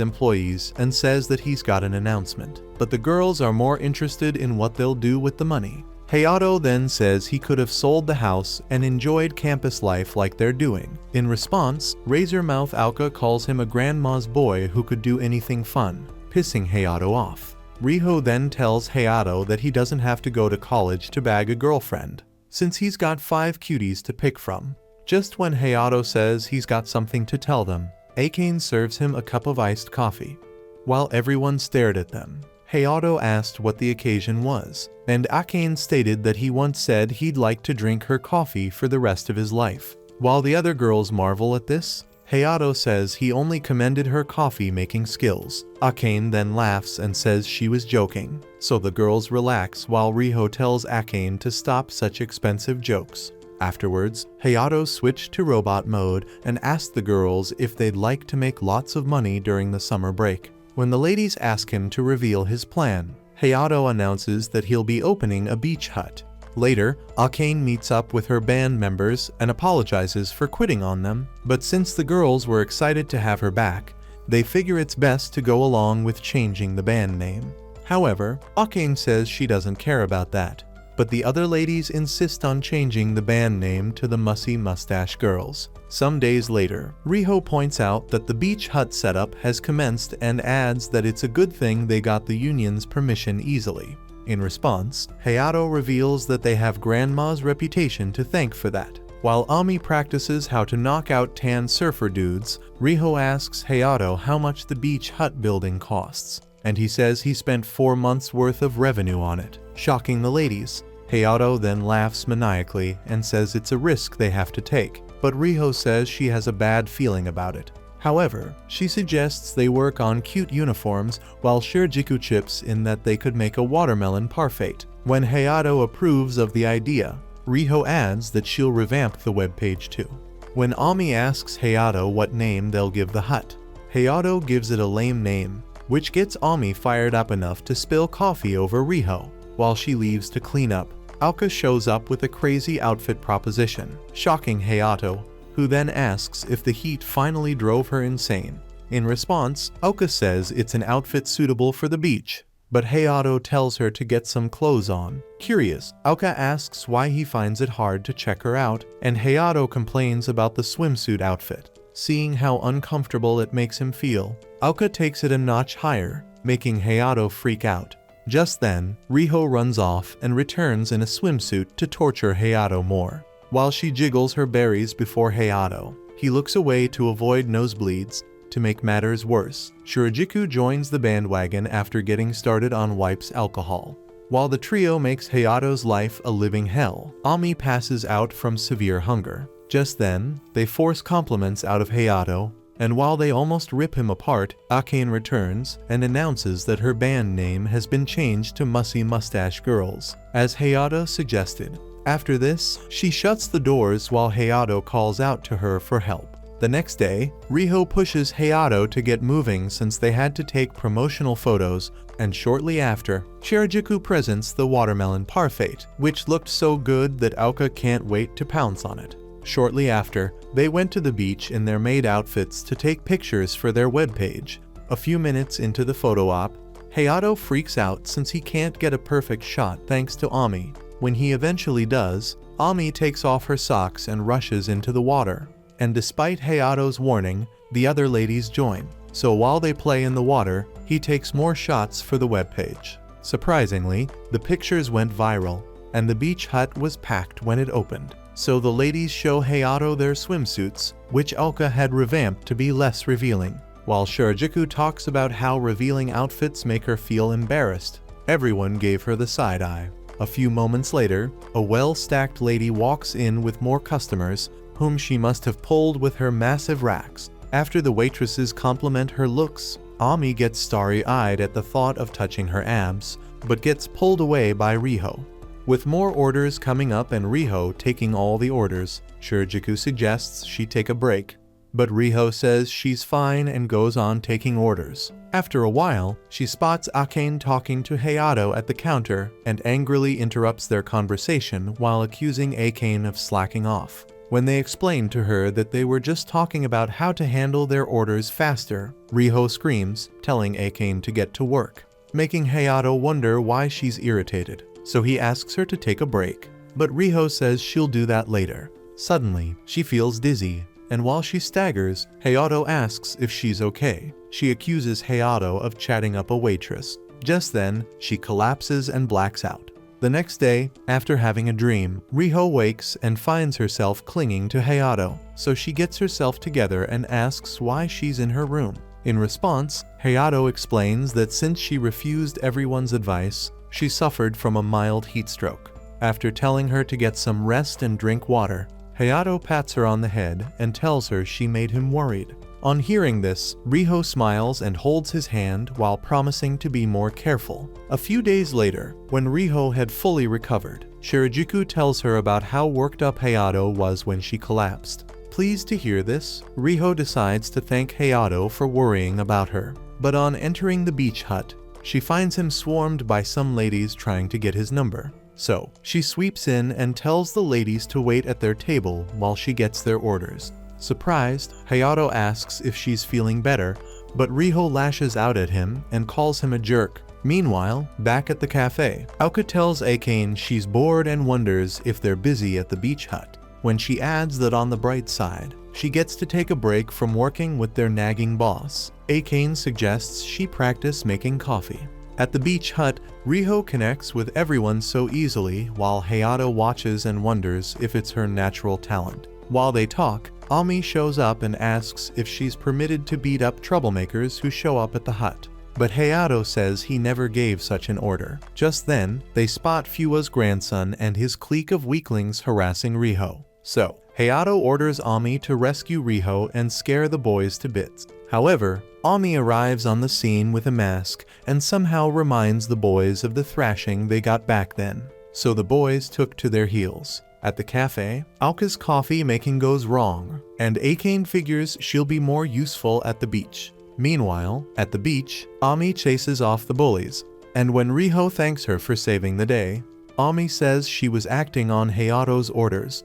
employees and says that he's got an announcement, but the girls are more interested in what they'll do with the money. Hayato then says he could have sold the house and enjoyed campus life like they're doing. In response, Razormouth Alka calls him a grandma's boy who could do anything fun, pissing Hayato off. Riho then tells Hayato that he doesn't have to go to college to bag a girlfriend, since he's got 5 cuties to pick from. Just when Hayato says he's got something to tell them, Akane serves him a cup of iced coffee. While everyone stared at them, Hayato asked what the occasion was, and Akane stated that he once said he'd like to drink her coffee for the rest of his life. While the other girls marvel at this, Hayato says he only commended her coffee-making skills. Akane then laughs and says she was joking, so the girls relax while Riho tells Akane to stop such expensive jokes. Afterwards, Hayato switched to robot mode and asked the girls if they'd like to make lots of money during the summer break. When the ladies ask him to reveal his plan, Hayato announces that he'll be opening a beach hut. Later, Akane meets up with her band members and apologizes for quitting on them, but since the girls were excited to have her back, they figure it's best to go along with changing the band name. However, Akane says she doesn't care about that, but the other ladies insist on changing the band name to the Mussy Mustache Girls. Some days later, Riho points out that the beach hut setup has commenced and adds that it's a good thing they got the union's permission easily. In response, Hayato reveals that they have Grandma's reputation to thank for that. While Ami practices how to knock out tan surfer dudes, Riho asks Hayato how much the beach hut building costs, and he says he spent 4 months worth of revenue on it, shocking the ladies. Hayato then laughs maniacally and says it's a risk they have to take, but Riho says she has a bad feeling about it. However, she suggests they work on cute uniforms while Shirajiku chips in that they could make a watermelon parfait. When Hayato approves of the idea, Riho adds that she'll revamp the webpage too. When Ami asks Hayato what name they'll give the hut, Hayato gives it a lame name, which gets Ami fired up enough to spill coffee over Riho. While she leaves to clean up, Aoka shows up with a crazy outfit proposition, shocking Hayato, who then asks if the heat finally drove her insane. In response, Aoka says it's an outfit suitable for the beach, but Hayato tells her to get some clothes on. Curious, Aoka asks why he finds it hard to check her out, and Hayato complains about the swimsuit outfit. Seeing how uncomfortable it makes him feel, Aoka takes it a notch higher, making Hayato freak out. Just then, Riho runs off and returns in a swimsuit to torture Hayato more. While she jiggles her berries before Hayato, he looks away to avoid nosebleeds. To make matters worse, Shirajiku joins the bandwagon after getting started on wipes alcohol. While the trio makes Hayato's life a living hell, Ami passes out from severe hunger. Just then, they force compliments out of Hayato, and while they almost rip him apart, Akane returns and announces that her band name has been changed to Mussy Mustache Girls, as Hayato suggested. After this, she shuts the doors while Hayato calls out to her for help. The next day, Riho pushes Hayato to get moving since they had to take promotional photos, and shortly after, Shirajiku presents the watermelon parfait, which looked so good that Aoka can't wait to pounce on it. Shortly after, they went to the beach in their maid outfits to take pictures for their webpage. A few minutes into the photo op, Hayato freaks out since he can't get a perfect shot thanks to Ami. When he eventually does, Ami takes off her socks and rushes into the water. And despite Hayato's warning, the other ladies join. So while they play in the water, he takes more shots for the webpage. Surprisingly, the pictures went viral, and the beach hut was packed when it opened. So the ladies show Hayato their swimsuits, which Aoka had revamped to be less revealing. While Shirajiku talks about how revealing outfits make her feel embarrassed, everyone gave her the side eye. A few moments later, a well-stacked lady walks in with more customers, whom she must have pulled with her massive racks. After the waitresses compliment her looks, Ami gets starry-eyed at the thought of touching her abs, but gets pulled away by Riho. With more orders coming up and Riho taking all the orders, Shirajiku suggests she take a break, but Riho says she's fine and goes on taking orders. After a while, she spots Akane talking to Hayato at the counter and angrily interrupts their conversation while accusing Akane of slacking off. When they explain to her that they were just talking about how to handle their orders faster, Riho screams, telling Akane to get to work, making Hayato wonder why she's irritated. So he asks her to take a break, but Riho says she'll do that later. Suddenly, she feels dizzy, and while she staggers, Hayato asks if she's okay. She accuses Hayato of chatting up a waitress. Just then, she collapses and blacks out. The next day, after having a dream, Riho wakes and finds herself clinging to Hayato, so she gets herself together and asks why she's in her room. In response, Hayato explains that since she refused everyone's advice, she suffered from a mild heat stroke. After telling her to get some rest and drink water, Hayato pats her on the head and tells her she made him worried. On hearing this, Riho smiles and holds his hand while promising to be more careful. A few days later, when Riho had fully recovered, Shirajiku tells her about how worked up Hayato was when she collapsed. Pleased to hear this, Riho decides to thank Hayato for worrying about her. But on entering the beach hut, she finds him swarmed by some ladies trying to get his number. So, she sweeps in and tells the ladies to wait at their table while she gets their orders. Surprised, Hayato asks if she's feeling better, but Riho lashes out at him and calls him a jerk. Meanwhile, back at the cafe, Aoka tells Akane she's bored and wonders if they're busy at the beach hut, when she adds that on the bright side, she gets to take a break from working with their nagging boss. Akane suggests she practice making coffee. At the beach hut, Riho connects with everyone so easily while Hayato watches and wonders if it's her natural talent. While they talk, Ami shows up and asks if she's permitted to beat up troublemakers who show up at the hut. But Hayato says he never gave such an order. Just then, they spot Fuwa's grandson and his clique of weaklings harassing Riho. So, Hayato orders Ami to rescue Riho and scare the boys to bits. However, Ami arrives on the scene with a mask and somehow reminds the boys of the thrashing they got back then. So the boys took to their heels. At the cafe, Aoka's coffee making goes wrong, and Akane figures she'll be more useful at the beach. Meanwhile, at the beach, Ami chases off the bullies, and when Riho thanks her for saving the day, Ami says she was acting on Hayato's orders.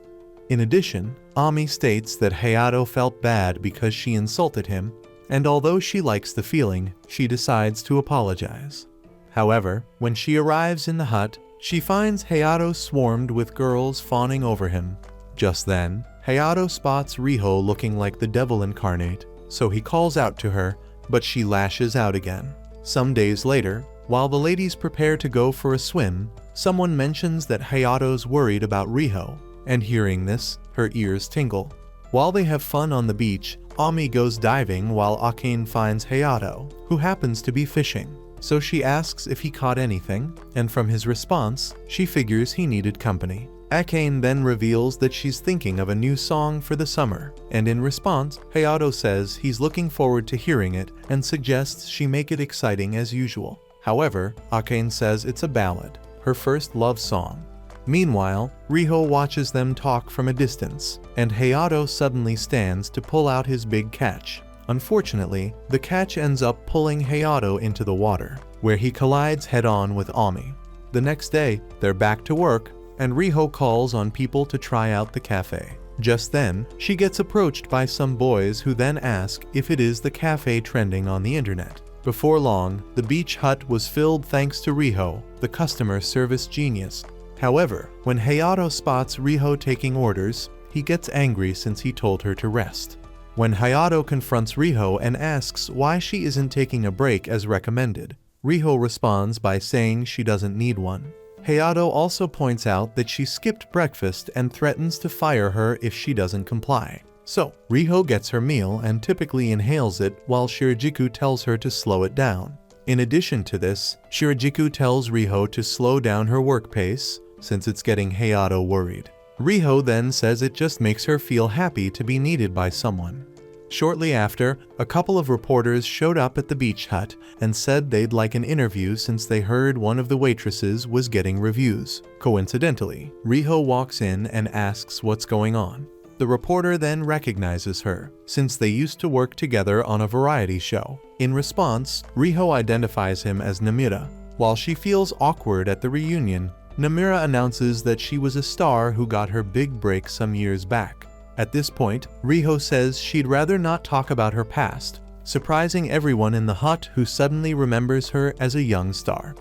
In addition, Ami states that Hayato felt bad because she insulted him, and although she likes the feeling, she decides to apologize. However, when she arrives in the hut, she finds Hayato swarmed with girls fawning over him. Just then, Hayato spots Riho looking like the devil incarnate, so he calls out to her, but she lashes out again. Some days later, while the ladies prepare to go for a swim, someone mentions that Hayato's worried about Riho, and hearing this, her ears tingle. While they have fun on the beach, Ami goes diving while Akane finds Hayato, who happens to be fishing. So she asks if he caught anything, and from his response, she figures he needed company. Akane then reveals that she's thinking of a new song for the summer, and in response, Hayato says he's looking forward to hearing it and suggests she make it exciting as usual. However, Akane says it's a ballad, her first love song. Meanwhile, Riho watches them talk from a distance, and Hayato suddenly stands to pull out his big catch. Unfortunately, the catch ends up pulling Hayato into the water, where he collides head-on with Ami. The next day, they're back to work, and Riho calls on people to try out the cafe. Just then, she gets approached by some boys who then ask if it is the cafe trending on the internet. Before long, the beach hut was filled thanks to Riho, the customer service genius. However, when Hayato spots Riho taking orders, he gets angry since he told her to rest. When Hayato confronts Riho and asks why she isn't taking a break as recommended, Riho responds by saying she doesn't need one. Hayato also points out that she skipped breakfast and threatens to fire her if she doesn't comply. So, Riho gets her meal and typically inhales it while Shirajiku tells her to slow it down. In addition to this, Shirajiku tells Riho to slow down her work pace, since it's getting Hayato worried. Riho then says it just makes her feel happy to be needed by someone. Shortly after, a couple of reporters showed up at the beach hut and said they'd like an interview since they heard one of the waitresses was getting reviews. Coincidentally, Riho walks in and asks what's going on. The reporter then recognizes her, since they used to work together on a variety show. In response, Riho identifies him as Namira. While she feels awkward at the reunion, Namira announces that she was a star who got her big break some years back. At this point, Riho says she'd rather not talk about her past, surprising everyone in the hut who suddenly remembers her as a young star.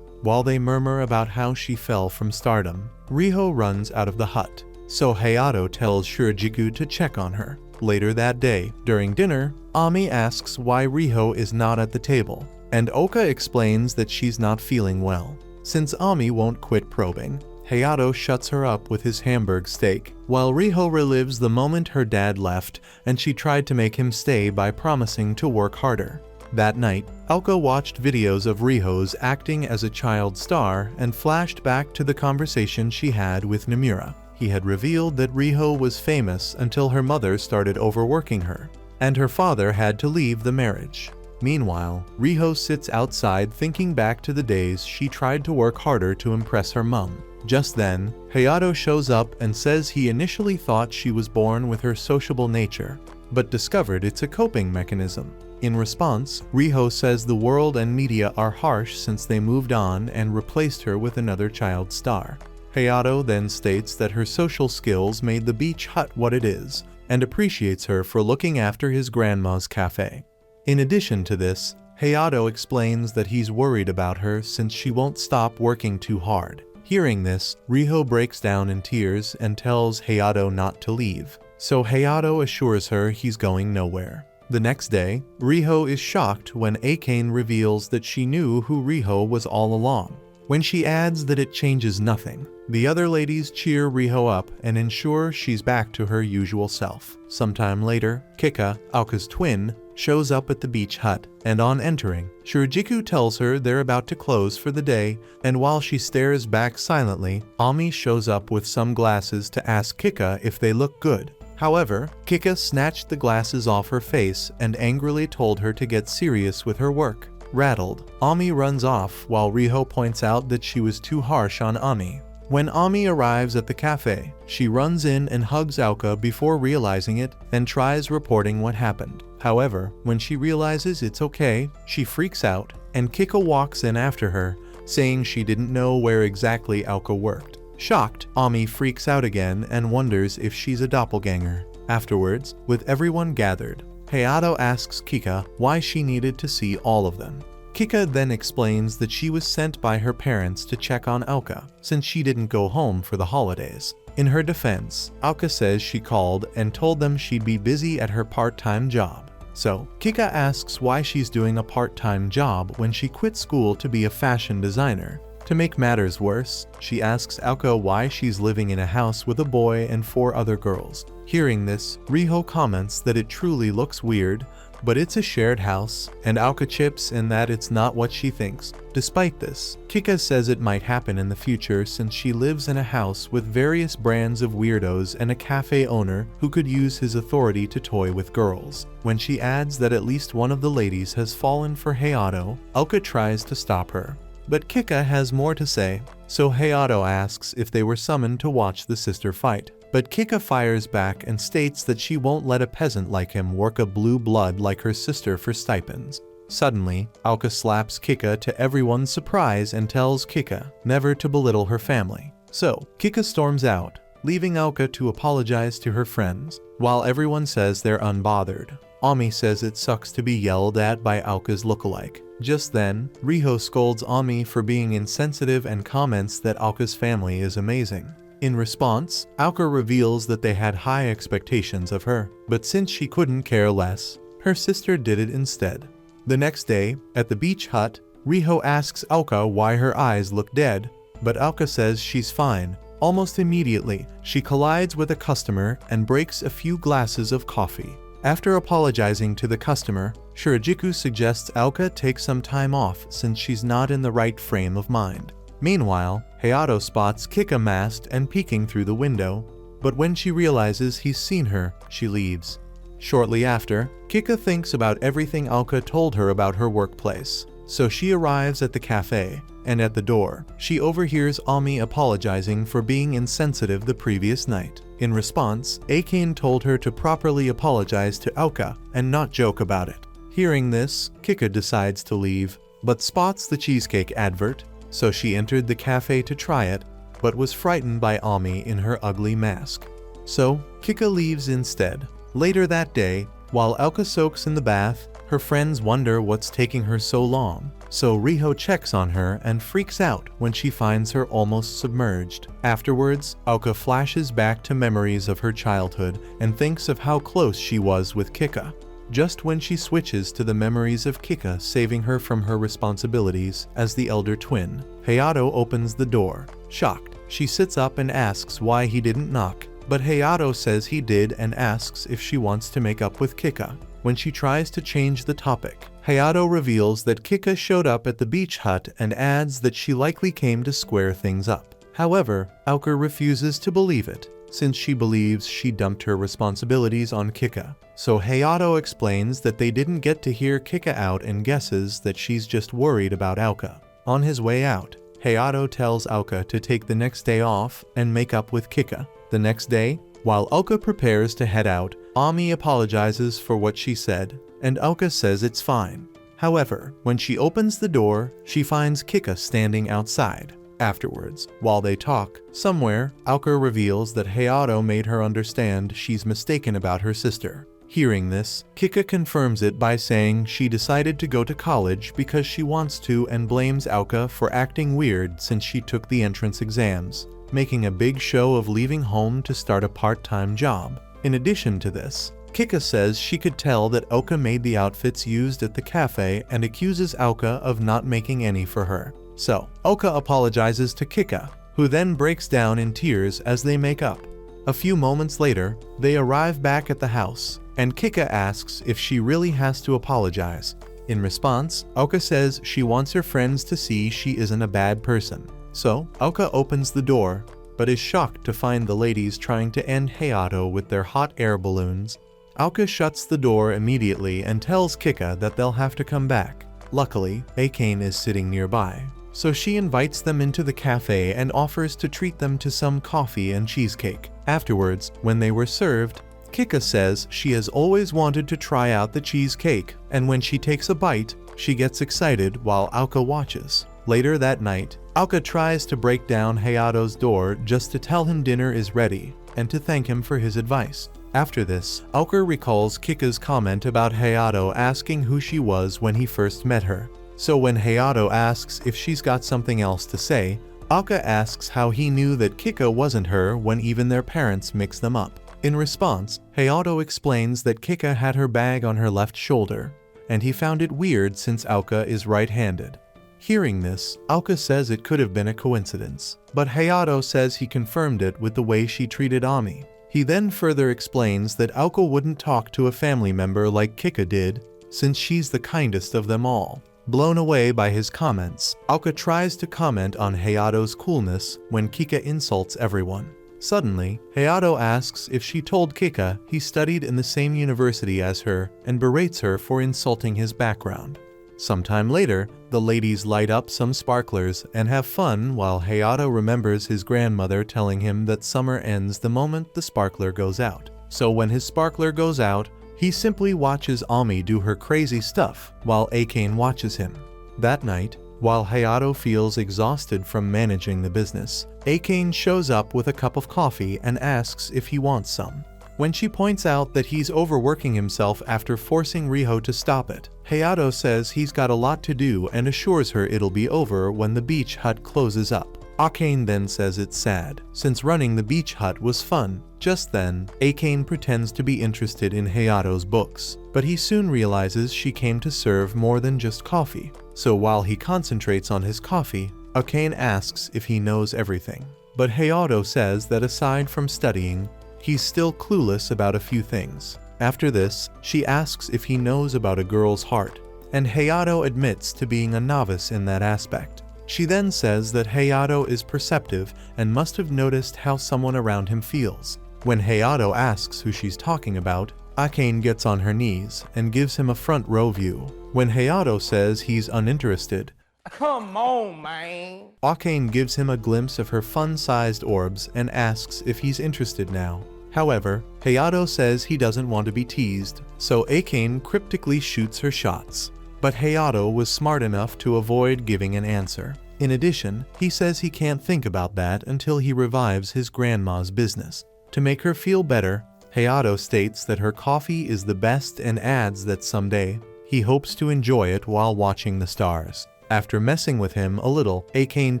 While they murmur about how she fell from stardom, Riho runs out of the hut, so Hayato tells Shirajiku to check on her. Later that day, during dinner, Ami asks why Riho is not at the table, and Oka explains that she's not feeling well. Since Ami won't quit probing, Hayato shuts her up with his Hamburg steak, while Riho relives the moment her dad left and she tried to make him stay by promising to work harder. That night, Aoka watched videos of Riho's acting as a child star and flashed back to the conversation she had with Namira. He had revealed that Riho was famous until her mother started overworking her, and her father had to leave the marriage. Meanwhile, Riho sits outside thinking back to the days she tried to work harder to impress her mum. Just then, Hayato shows up and says he initially thought she was born with her sociable nature, but discovered it's a coping mechanism. In response, Riho says the world and media are harsh since they moved on and replaced her with another child star. Hayato then states that her social skills made the beach hut what it is, and appreciates her for looking after his grandma's cafe. In addition to this, Hayato explains that he's worried about her since she won't stop working too hard. Hearing this, Riho breaks down in tears and tells Hayato not to leave. So Hayato assures her he's going nowhere. The next day, Riho is shocked when Akane reveals that she knew who Riho was all along. When she adds that it changes nothing, the other ladies cheer Riho up and ensure she's back to her usual self. Sometime later, Kika, Aoka's twin, shows up at the beach hut, and on entering, Shirajiku tells her they're about to close for the day, and while she stares back silently, Ami shows up with some glasses to ask Kika if they look good. However, Kika snatched the glasses off her face and angrily told her to get serious with her work. Rattled, Ami runs off while Riho points out that she was too harsh on Ami. When Ami arrives at the cafe, she runs in and hugs Aoka before realizing it and tries reporting what happened. However, when she realizes it's okay, she freaks out, and Kika walks in after her, saying she didn't know where exactly Aoka worked. Shocked, Ami freaks out again and wonders if she's a doppelganger. Afterwards, with everyone gathered, Hayato asks Kika why she needed to see all of them. Kika then explains that she was sent by her parents to check on Aoka, since she didn't go home for the holidays. In her defense, Aoka says she called and told them she'd be busy at her part-time job. So, Kika asks why she's doing a part-time job when she quit school to be a fashion designer. To make matters worse, she asks Aoka why she's living in a house with a boy and 4 other girls. Hearing this, Riho comments that it truly looks weird, but it's a shared house, and Aoka chips in that it's not what she thinks. Despite this, Kika says it might happen in the future since she lives in a house with various brands of weirdos and a cafe owner who could use his authority to toy with girls. When she adds that at least one of the ladies has fallen for Hayato, Aoka tries to stop her. But Kika has more to say, so Hayato asks if they were summoned to watch the sister fight. But Kika fires back and states that she won't let a peasant like him work a blue blood like her sister for stipends. Suddenly, Aoka slaps Kika to everyone's surprise and tells Kika never to belittle her family. So, Kika storms out, leaving Aoka to apologize to her friends, while everyone says they're unbothered. Ami says it sucks to be yelled at by Aoka's lookalike. Just then, Riho scolds Ami for being insensitive and comments that Aoka's family is amazing. In response, Aoka reveals that they had high expectations of her, but since she couldn't care less, her sister did it instead. The next day, at the beach hut, Riho asks Aoka why her eyes look dead, but Aoka says she's fine. Almost immediately, she collides with a customer and breaks a few glasses of coffee. After apologizing to the customer, Shirajiku suggests Aoka take some time off since she's not in the right frame of mind. Meanwhile, Hayato spots Kika masked and peeking through the window, but when she realizes he's seen her, she leaves. Shortly after, Kika thinks about everything Aoka told her about her workplace, so she arrives at the cafe, and at the door, she overhears Ami apologizing for being insensitive the previous night. In response, Akane told her to properly apologize to Aoka and not joke about it. Hearing this, Kika decides to leave, but spots the cheesecake advert, so she entered the cafe to try it, but was frightened by Ami in her ugly mask. So, Kika leaves instead. Later that day, while Aoka soaks in the bath, her friends wonder what's taking her so long, so Riho checks on her and freaks out when she finds her almost submerged. Afterwards, Aoka flashes back to memories of her childhood and thinks of how close she was with Kika. Just when she switches to the memories of Kika saving her from her responsibilities as the elder twin, Hayato opens the door. Shocked, she sits up and asks why he didn't knock, but Hayato says he did and asks if she wants to make up with Kika. When she tries to change the topic, Hayato reveals that Kika showed up at the beach hut and adds that she likely came to square things up. However, Aoka refuses to believe it, since she believes she dumped her responsibilities on Kika. So Hayato explains that they didn't get to hear Kika out and guesses that she's just worried about Aoka. On his way out, Hayato tells Aoka to take the next day off and make up with Kika. The next day, while Aoka prepares to head out, Ami apologizes for what she said, and Aoka says it's fine. However, when she opens the door, she finds Kika standing outside. Afterwards, while they talk, somewhere, Aoka reveals that Hayato made her understand she's mistaken about her sister. Hearing this, Kika confirms it by saying she decided to go to college because she wants to and blames Aoka for acting weird since she took the entrance exams, making a big show of leaving home to start a part-time job. In addition to this, Kika says she could tell that Aoka made the outfits used at the cafe and accuses Aoka of not making any for her. So, Aoka apologizes to Kika, who then breaks down in tears as they make up. A few moments later, they arrive back at the house, and Kika asks if she really has to apologize. In response, Aoka says she wants her friends to see she isn't a bad person. So, Aoka opens the door, but is shocked to find the ladies trying to end Hayato with their hot air balloons. Aoka shuts the door immediately and tells Kika that they'll have to come back. Luckily, Akane is sitting nearby, so she invites them into the cafe and offers to treat them to some coffee and cheesecake. Afterwards, when they were served, Kika says she has always wanted to try out the cheesecake, and when she takes a bite, she gets excited while Aoka watches. Later that night, Aoka tries to break down Hayato's door just to tell him dinner is ready and to thank him for his advice. After this, Aoka recalls Kika's comment about Hayato asking who she was when he first met her. So when Hayato asks if she's got something else to say, Aoka asks how he knew that Kika wasn't her when even their parents mixed them up. In response, Hayato explains that Kika had her bag on her left shoulder, and he found it weird since Aoka is right-handed. Hearing this, Aoka says it could have been a coincidence, but Hayato says he confirmed it with the way she treated Ami. He then further explains that Aoka wouldn't talk to a family member like Kika did, since she's the kindest of them all. Blown away by his comments, Aoka tries to comment on Hayato's coolness when Kika insults everyone. Suddenly, Hayato asks if she told Kika he studied in the same university as her and berates her for insulting his background. Sometime later, the ladies light up some sparklers and have fun while Hayato remembers his grandmother telling him that summer ends the moment the sparkler goes out. So when his sparkler goes out, he simply watches Ami do her crazy stuff while Akane watches him. That night, while Hayato feels exhausted from managing the business, Akane shows up with a cup of coffee and asks if he wants some. When she points out that he's overworking himself after forcing Riho to stop it, Hayato says he's got a lot to do and assures her it'll be over when the beach hut closes up. Akane then says it's sad, since running the beach hut was fun. Just then, Akane pretends to be interested in Hayato's books, but he soon realizes she came to serve more than just coffee. So while he concentrates on his coffee, Akane asks if he knows everything. But Hayato says that aside from studying, he's still clueless about a few things. After this, she asks if he knows about a girl's heart, and Hayato admits to being a novice in that aspect. She then says that Hayato is perceptive and must have noticed how someone around him feels. When Hayato asks who she's talking about, Akane gets on her knees and gives him a front row view. When Hayato says he's uninterested, come on, man. Akane gives him a glimpse of her fun-sized orbs and asks if he's interested now. However, Hayato says he doesn't want to be teased, so Akane cryptically shoots her shots. But Hayato was smart enough to avoid giving an answer. In addition, he says he can't think about that until he revives his grandma's business. To make her feel better, Hayato states that her coffee is the best and adds that someday, he hopes to enjoy it while watching the stars. After messing with him a little, Akane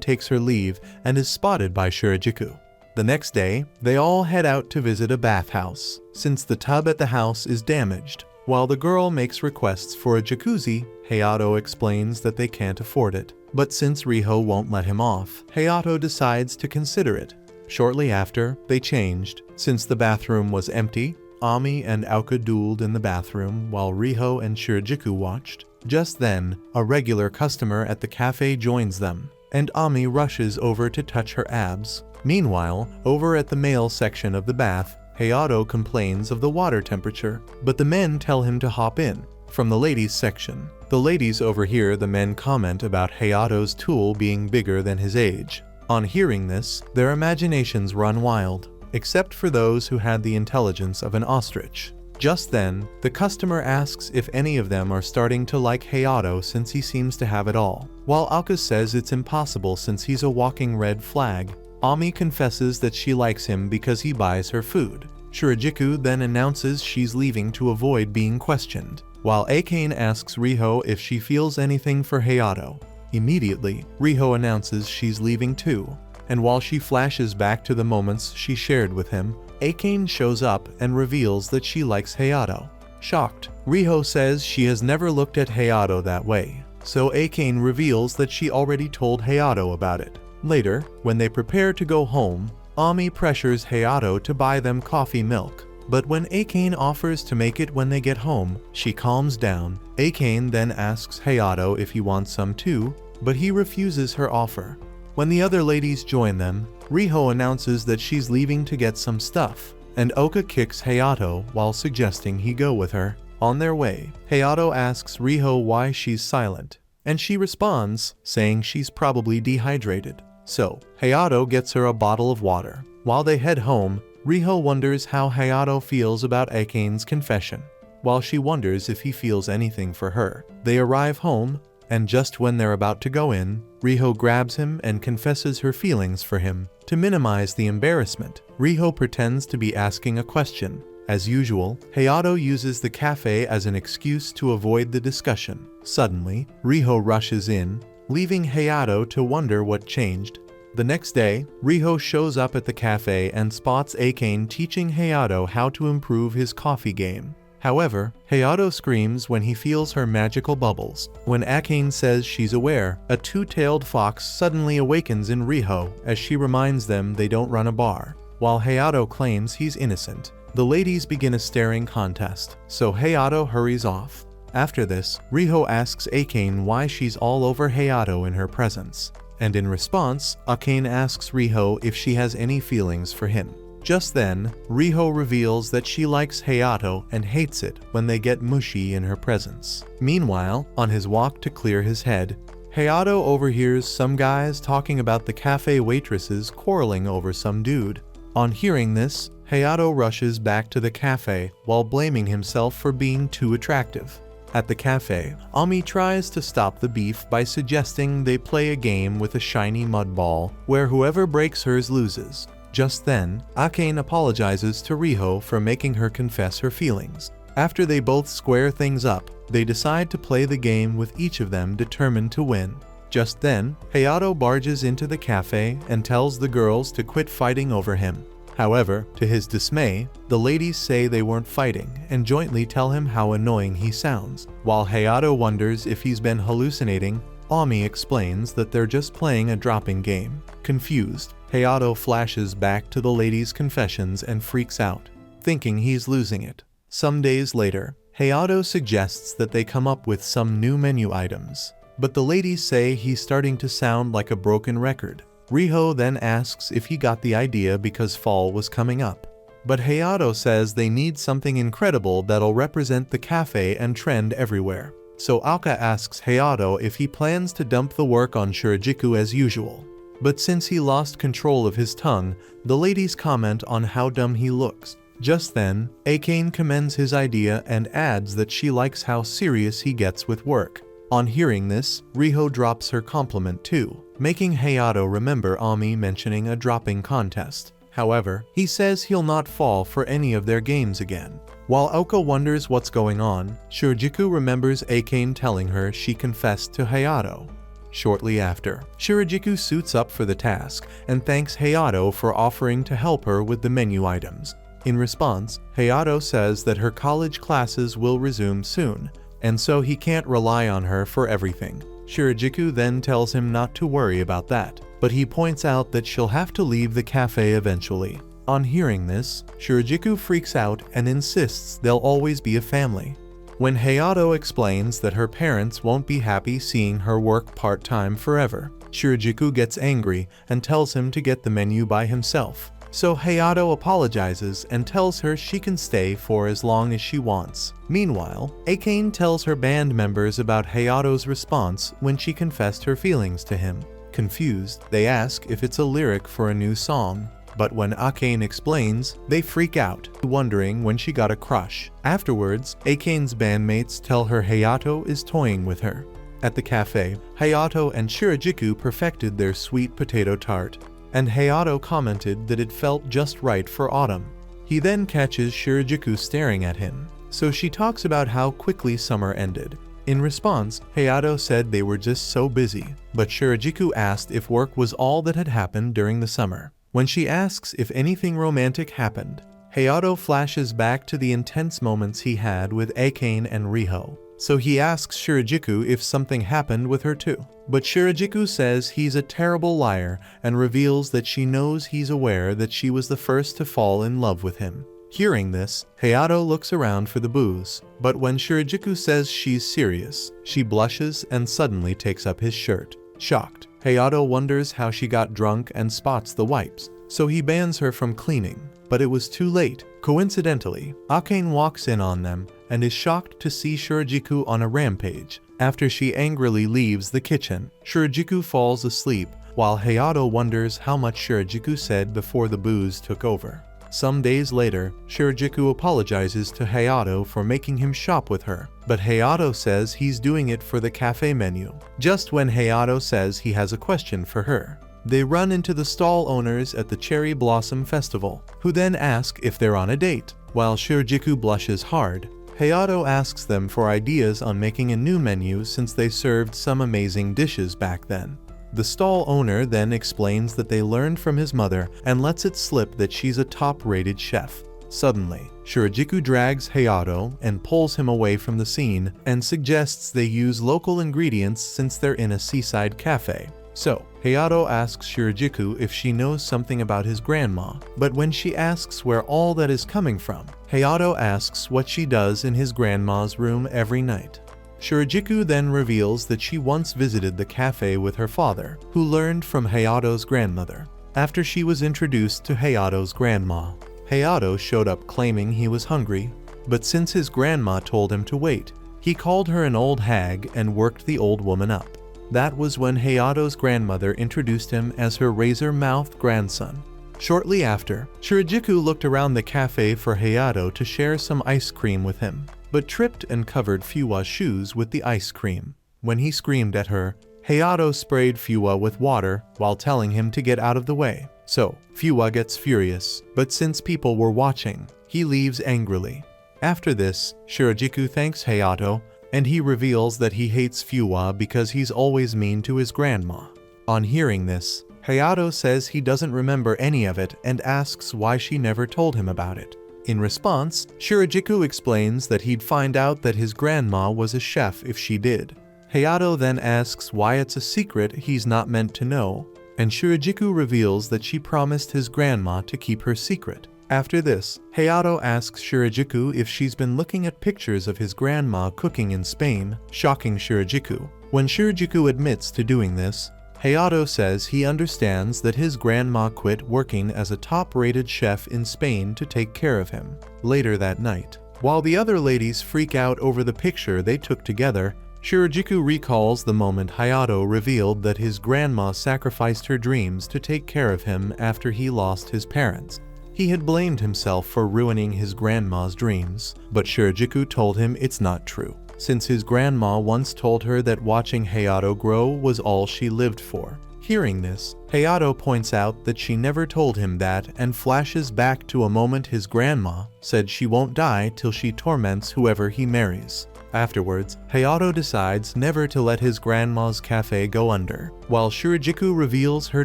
takes her leave and is spotted by Shirajuku. The next day, they all head out to visit a bathhouse, since the tub at the house is damaged. While the girl makes requests for a jacuzzi, Hayato explains that they can't afford it. But since Riho won't let him off, Hayato decides to consider it. Shortly after, they changed. Since the bathroom was empty, Ami and Aoka dueled in the bathroom while Riho and Shirajuku watched. Just then, a regular customer at the cafe joins them, and Ami rushes over to touch her abs. Meanwhile, over at the male section of the bath, Hayato complains of the water temperature, but the men tell him to hop in. From the ladies section, the ladies overhear the men comment about Hayato's tool being bigger than his age. On hearing this, their imaginations run wild, except for those who had the intelligence of an ostrich. Just then, the customer asks if any of them are starting to like Hayato since he seems to have it all. While Aoka says it's impossible since he's a walking red flag, Ami confesses that she likes him because he buys her food. Shirajiku then announces she's leaving to avoid being questioned, while Akane asks Riho if she feels anything for Hayato. Immediately, Riho announces she's leaving too, and while she flashes back to the moments she shared with him, Akane shows up and reveals that she likes Hayato. Shocked, Riho says she has never looked at Hayato that way, so Akane reveals that she already told Hayato about it. Later, when they prepare to go home, Ami pressures Hayato to buy them coffee milk, but when Akane offers to make it when they get home, she calms down. Akane then asks Hayato if he wants some too, but he refuses her offer. When the other ladies join them, Riho announces that she's leaving to get some stuff, and Oka kicks Hayato while suggesting he go with her. On their way, Hayato asks Riho why she's silent, and she responds, saying she's probably dehydrated. So, Hayato gets her a bottle of water. While they head home, Riho wonders how Hayato feels about Akane's confession. While she wonders if he feels anything for her, they arrive home, and just when they're about to go in, Riho grabs him and confesses her feelings for him. To minimize the embarrassment, Riho pretends to be asking a question. As usual, Hayato uses the cafe as an excuse to avoid the discussion. Suddenly, Riho rushes in, leaving Hayato to wonder what changed. The next day, Riho shows up at the cafe and spots Akane teaching Hayato how to improve his coffee game. However, Hayato screams when he feels her magical bubbles. When Akane says she's aware, a two-tailed fox suddenly awakens in Riho as she reminds them they don't run a bar. While Hayato claims he's innocent, the ladies begin a staring contest, so Hayato hurries off. After this, Riho asks Akane why she's all over Hayato in her presence, and in response, Akane asks Riho if she has any feelings for him. Just then, Riho reveals that she likes Hayato and hates it when they get mushy in her presence. Meanwhile, on his walk to clear his head, Hayato overhears some guys talking about the cafe waitresses quarreling over some dude. On hearing this, Hayato rushes back to the cafe while blaming himself for being too attractive. At the cafe, Ami tries to stop the beef by suggesting they play a game with a shiny mud ball, where whoever breaks hers loses. Just then, Akane apologizes to Riho for making her confess her feelings. After they both square things up, they decide to play the game with each of them determined to win. Just then, Hayato barges into the cafe and tells the girls to quit fighting over him. However, to his dismay, the ladies say they weren't fighting and jointly tell him how annoying he sounds. While Hayato wonders if he's been hallucinating, Ami explains that they're just playing a dropping game. Confused, Hayato flashes back to the ladies' confessions and freaks out, thinking he's losing it. Some days later, Hayato suggests that they come up with some new menu items, but the ladies say he's starting to sound like a broken record. Riho then asks if he got the idea because fall was coming up. But Hayato says they need something incredible that'll represent the cafe and trend everywhere. So Aka asks Hayato if he plans to dump the work on Shirajiku as usual. But since he lost control of his tongue, the ladies comment on how dumb he looks. Just then, Akane commends his idea and adds that she likes how serious he gets with work. On hearing this, Riho drops her compliment too, making Hayato remember Ami mentioning a dropping contest. However, he says he'll not fall for any of their games again. While Oka wonders what's going on, Shirajiku remembers Akane telling her she confessed to Hayato. Shortly after, Shirajiku suits up for the task and thanks Hayato for offering to help her with the menu items. In response, Hayato says that her college classes will resume soon, and so he can't rely on her for everything. Shirajiku then tells him not to worry about that, but he points out that she'll have to leave the cafe eventually. On hearing this, Shirajiku freaks out and insists they'll always be a family. When Hayato explains that her parents won't be happy seeing her work part-time forever, Shirajiku gets angry and tells him to get the menu by himself. So Hayato apologizes and tells her she can stay for as long as she wants. Meanwhile, Akane tells her band members about Hayato's response when she confessed her feelings to him. Confused, they ask if it's a lyric for a new song. But when Akane explains, they freak out, wondering when she got a crush. Afterwards, Akane's bandmates tell her Hayato is toying with her. At the cafe, Hayato and Shirajiku perfected their sweet potato tart, and Hayato commented that it felt just right for autumn. He then catches Shirajuku staring at him, so she talks about how quickly summer ended. In response, Hayato said they were just so busy, but Shirajuku asked if work was all that had happened during the summer. When she asks if anything romantic happened, Hayato flashes back to the intense moments he had with Akane and Riho. So he asks Shirajuku if something happened with her too. But Shirajuku says he's a terrible liar and reveals that she knows he's aware that she was the first to fall in love with him. Hearing this, Hayato looks around for the booze, but when Shirajuku says she's serious, she blushes and suddenly takes up his shirt. Shocked, Hayato wonders how she got drunk and spots the wipes, so he bans her from cleaning. But it was too late. Coincidentally, Akane walks in on them and is shocked to see Shirajuku on a rampage. After she angrily leaves the kitchen, Shirajuku falls asleep while Hayato wonders how much Shirajuku said before the booze took over. Some days later, Shirajuku apologizes to Hayato for making him shop with her, but Hayato says he's doing it for the cafe menu. Just when Hayato says he has a question for her, they run into the stall owners at the Cherry Blossom Festival, who then ask if they're on a date. While Shirajuku blushes hard, Hayato asks them for ideas on making a new menu since they served some amazing dishes back then. The stall owner then explains that they learned from his mother and lets it slip that she's a top-rated chef. Suddenly, Shirajuku drags Hayato and pulls him away from the scene and suggests they use local ingredients since they're in a seaside cafe. So, Hayato asks Shirajuku if she knows something about his grandma, but when she asks where all that is coming from, Hayato asks what she does in his grandma's room every night. Shirajuku then reveals that she once visited the cafe with her father, who learned from Hayato's grandmother. After she was introduced to Hayato's grandma, Hayato showed up claiming he was hungry, but since his grandma told him to wait, he called her an old hag and worked the old woman up. That was when Hayato's grandmother introduced him as her razor-mouthed grandson. Shortly after, Shirajuku looked around the cafe for Hayato to share some ice cream with him, but tripped and covered Fuwa's shoes with the ice cream. When he screamed at her, Hayato sprayed Fuwa with water while telling him to get out of the way. So, Fuwa gets furious, but since people were watching, he leaves angrily. After this, Shirajuku thanks Hayato, and he reveals that he hates Fuwa because he's always mean to his grandma. On hearing this, Hayato says he doesn't remember any of it and asks why she never told him about it. In response, Shirajuku explains that he'd find out that his grandma was a chef if she did. Hayato then asks why it's a secret he's not meant to know, and Shirajuku reveals that she promised his grandma to keep her secret. After this, Hayato asks Shirajuku if she's been looking at pictures of his grandma cooking in Spain, shocking Shirajuku. When Shirajuku admits to doing this, Hayato says he understands that his grandma quit working as a top-rated chef in Spain to take care of him. Later that night, while the other ladies freak out over the picture they took together, Shirajuku recalls the moment Hayato revealed that his grandma sacrificed her dreams to take care of him after he lost his parents. He had blamed himself for ruining his grandma's dreams, but Shirajuku told him it's not true, since his grandma once told her that watching Hayato grow was all she lived for. Hearing this, Hayato points out that she never told him that and flashes back to a moment his grandma said she won't die till she torments whoever he marries. Afterwards, Hayato decides never to let his grandma's cafe go under, while Shirajuku reveals her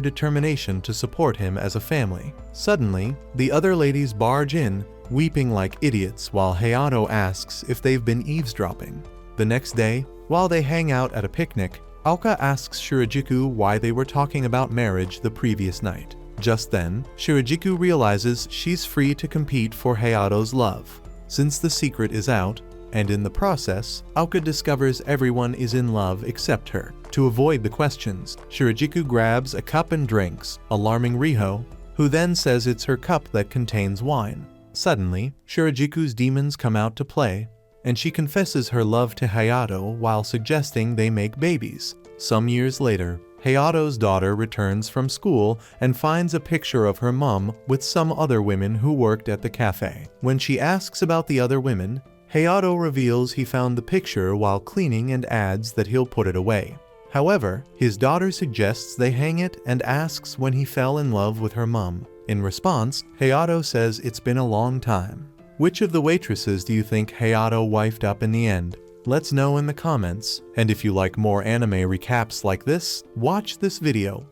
determination to support him as a family. Suddenly, the other ladies barge in, weeping like idiots while Hayato asks if they've been eavesdropping. The next day, while they hang out at a picnic, Aoka asks Shirajuku why they were talking about marriage the previous night. Just then, Shirajuku realizes she's free to compete for Hayato's love, since the secret is out, and in the process, Aoka discovers everyone is in love except her. To avoid the questions, Shirajuku grabs a cup and drinks, alarming Riho, who then says it's her cup that contains wine. Suddenly, Shirajuku's demons come out to play, and she confesses her love to Hayato while suggesting they make babies. Some years later, Hayato's daughter returns from school and finds a picture of her mom with some other women who worked at the cafe. When she asks about the other women, Hayato reveals he found the picture while cleaning and adds that he'll put it away. However, his daughter suggests they hang it and asks when he fell in love with her mom. In response, Hayato says it's been a long time. Which of the waitresses do you think Hayato wifed up in the end? Let's know in the comments, and if you like more anime recaps like this, watch this video.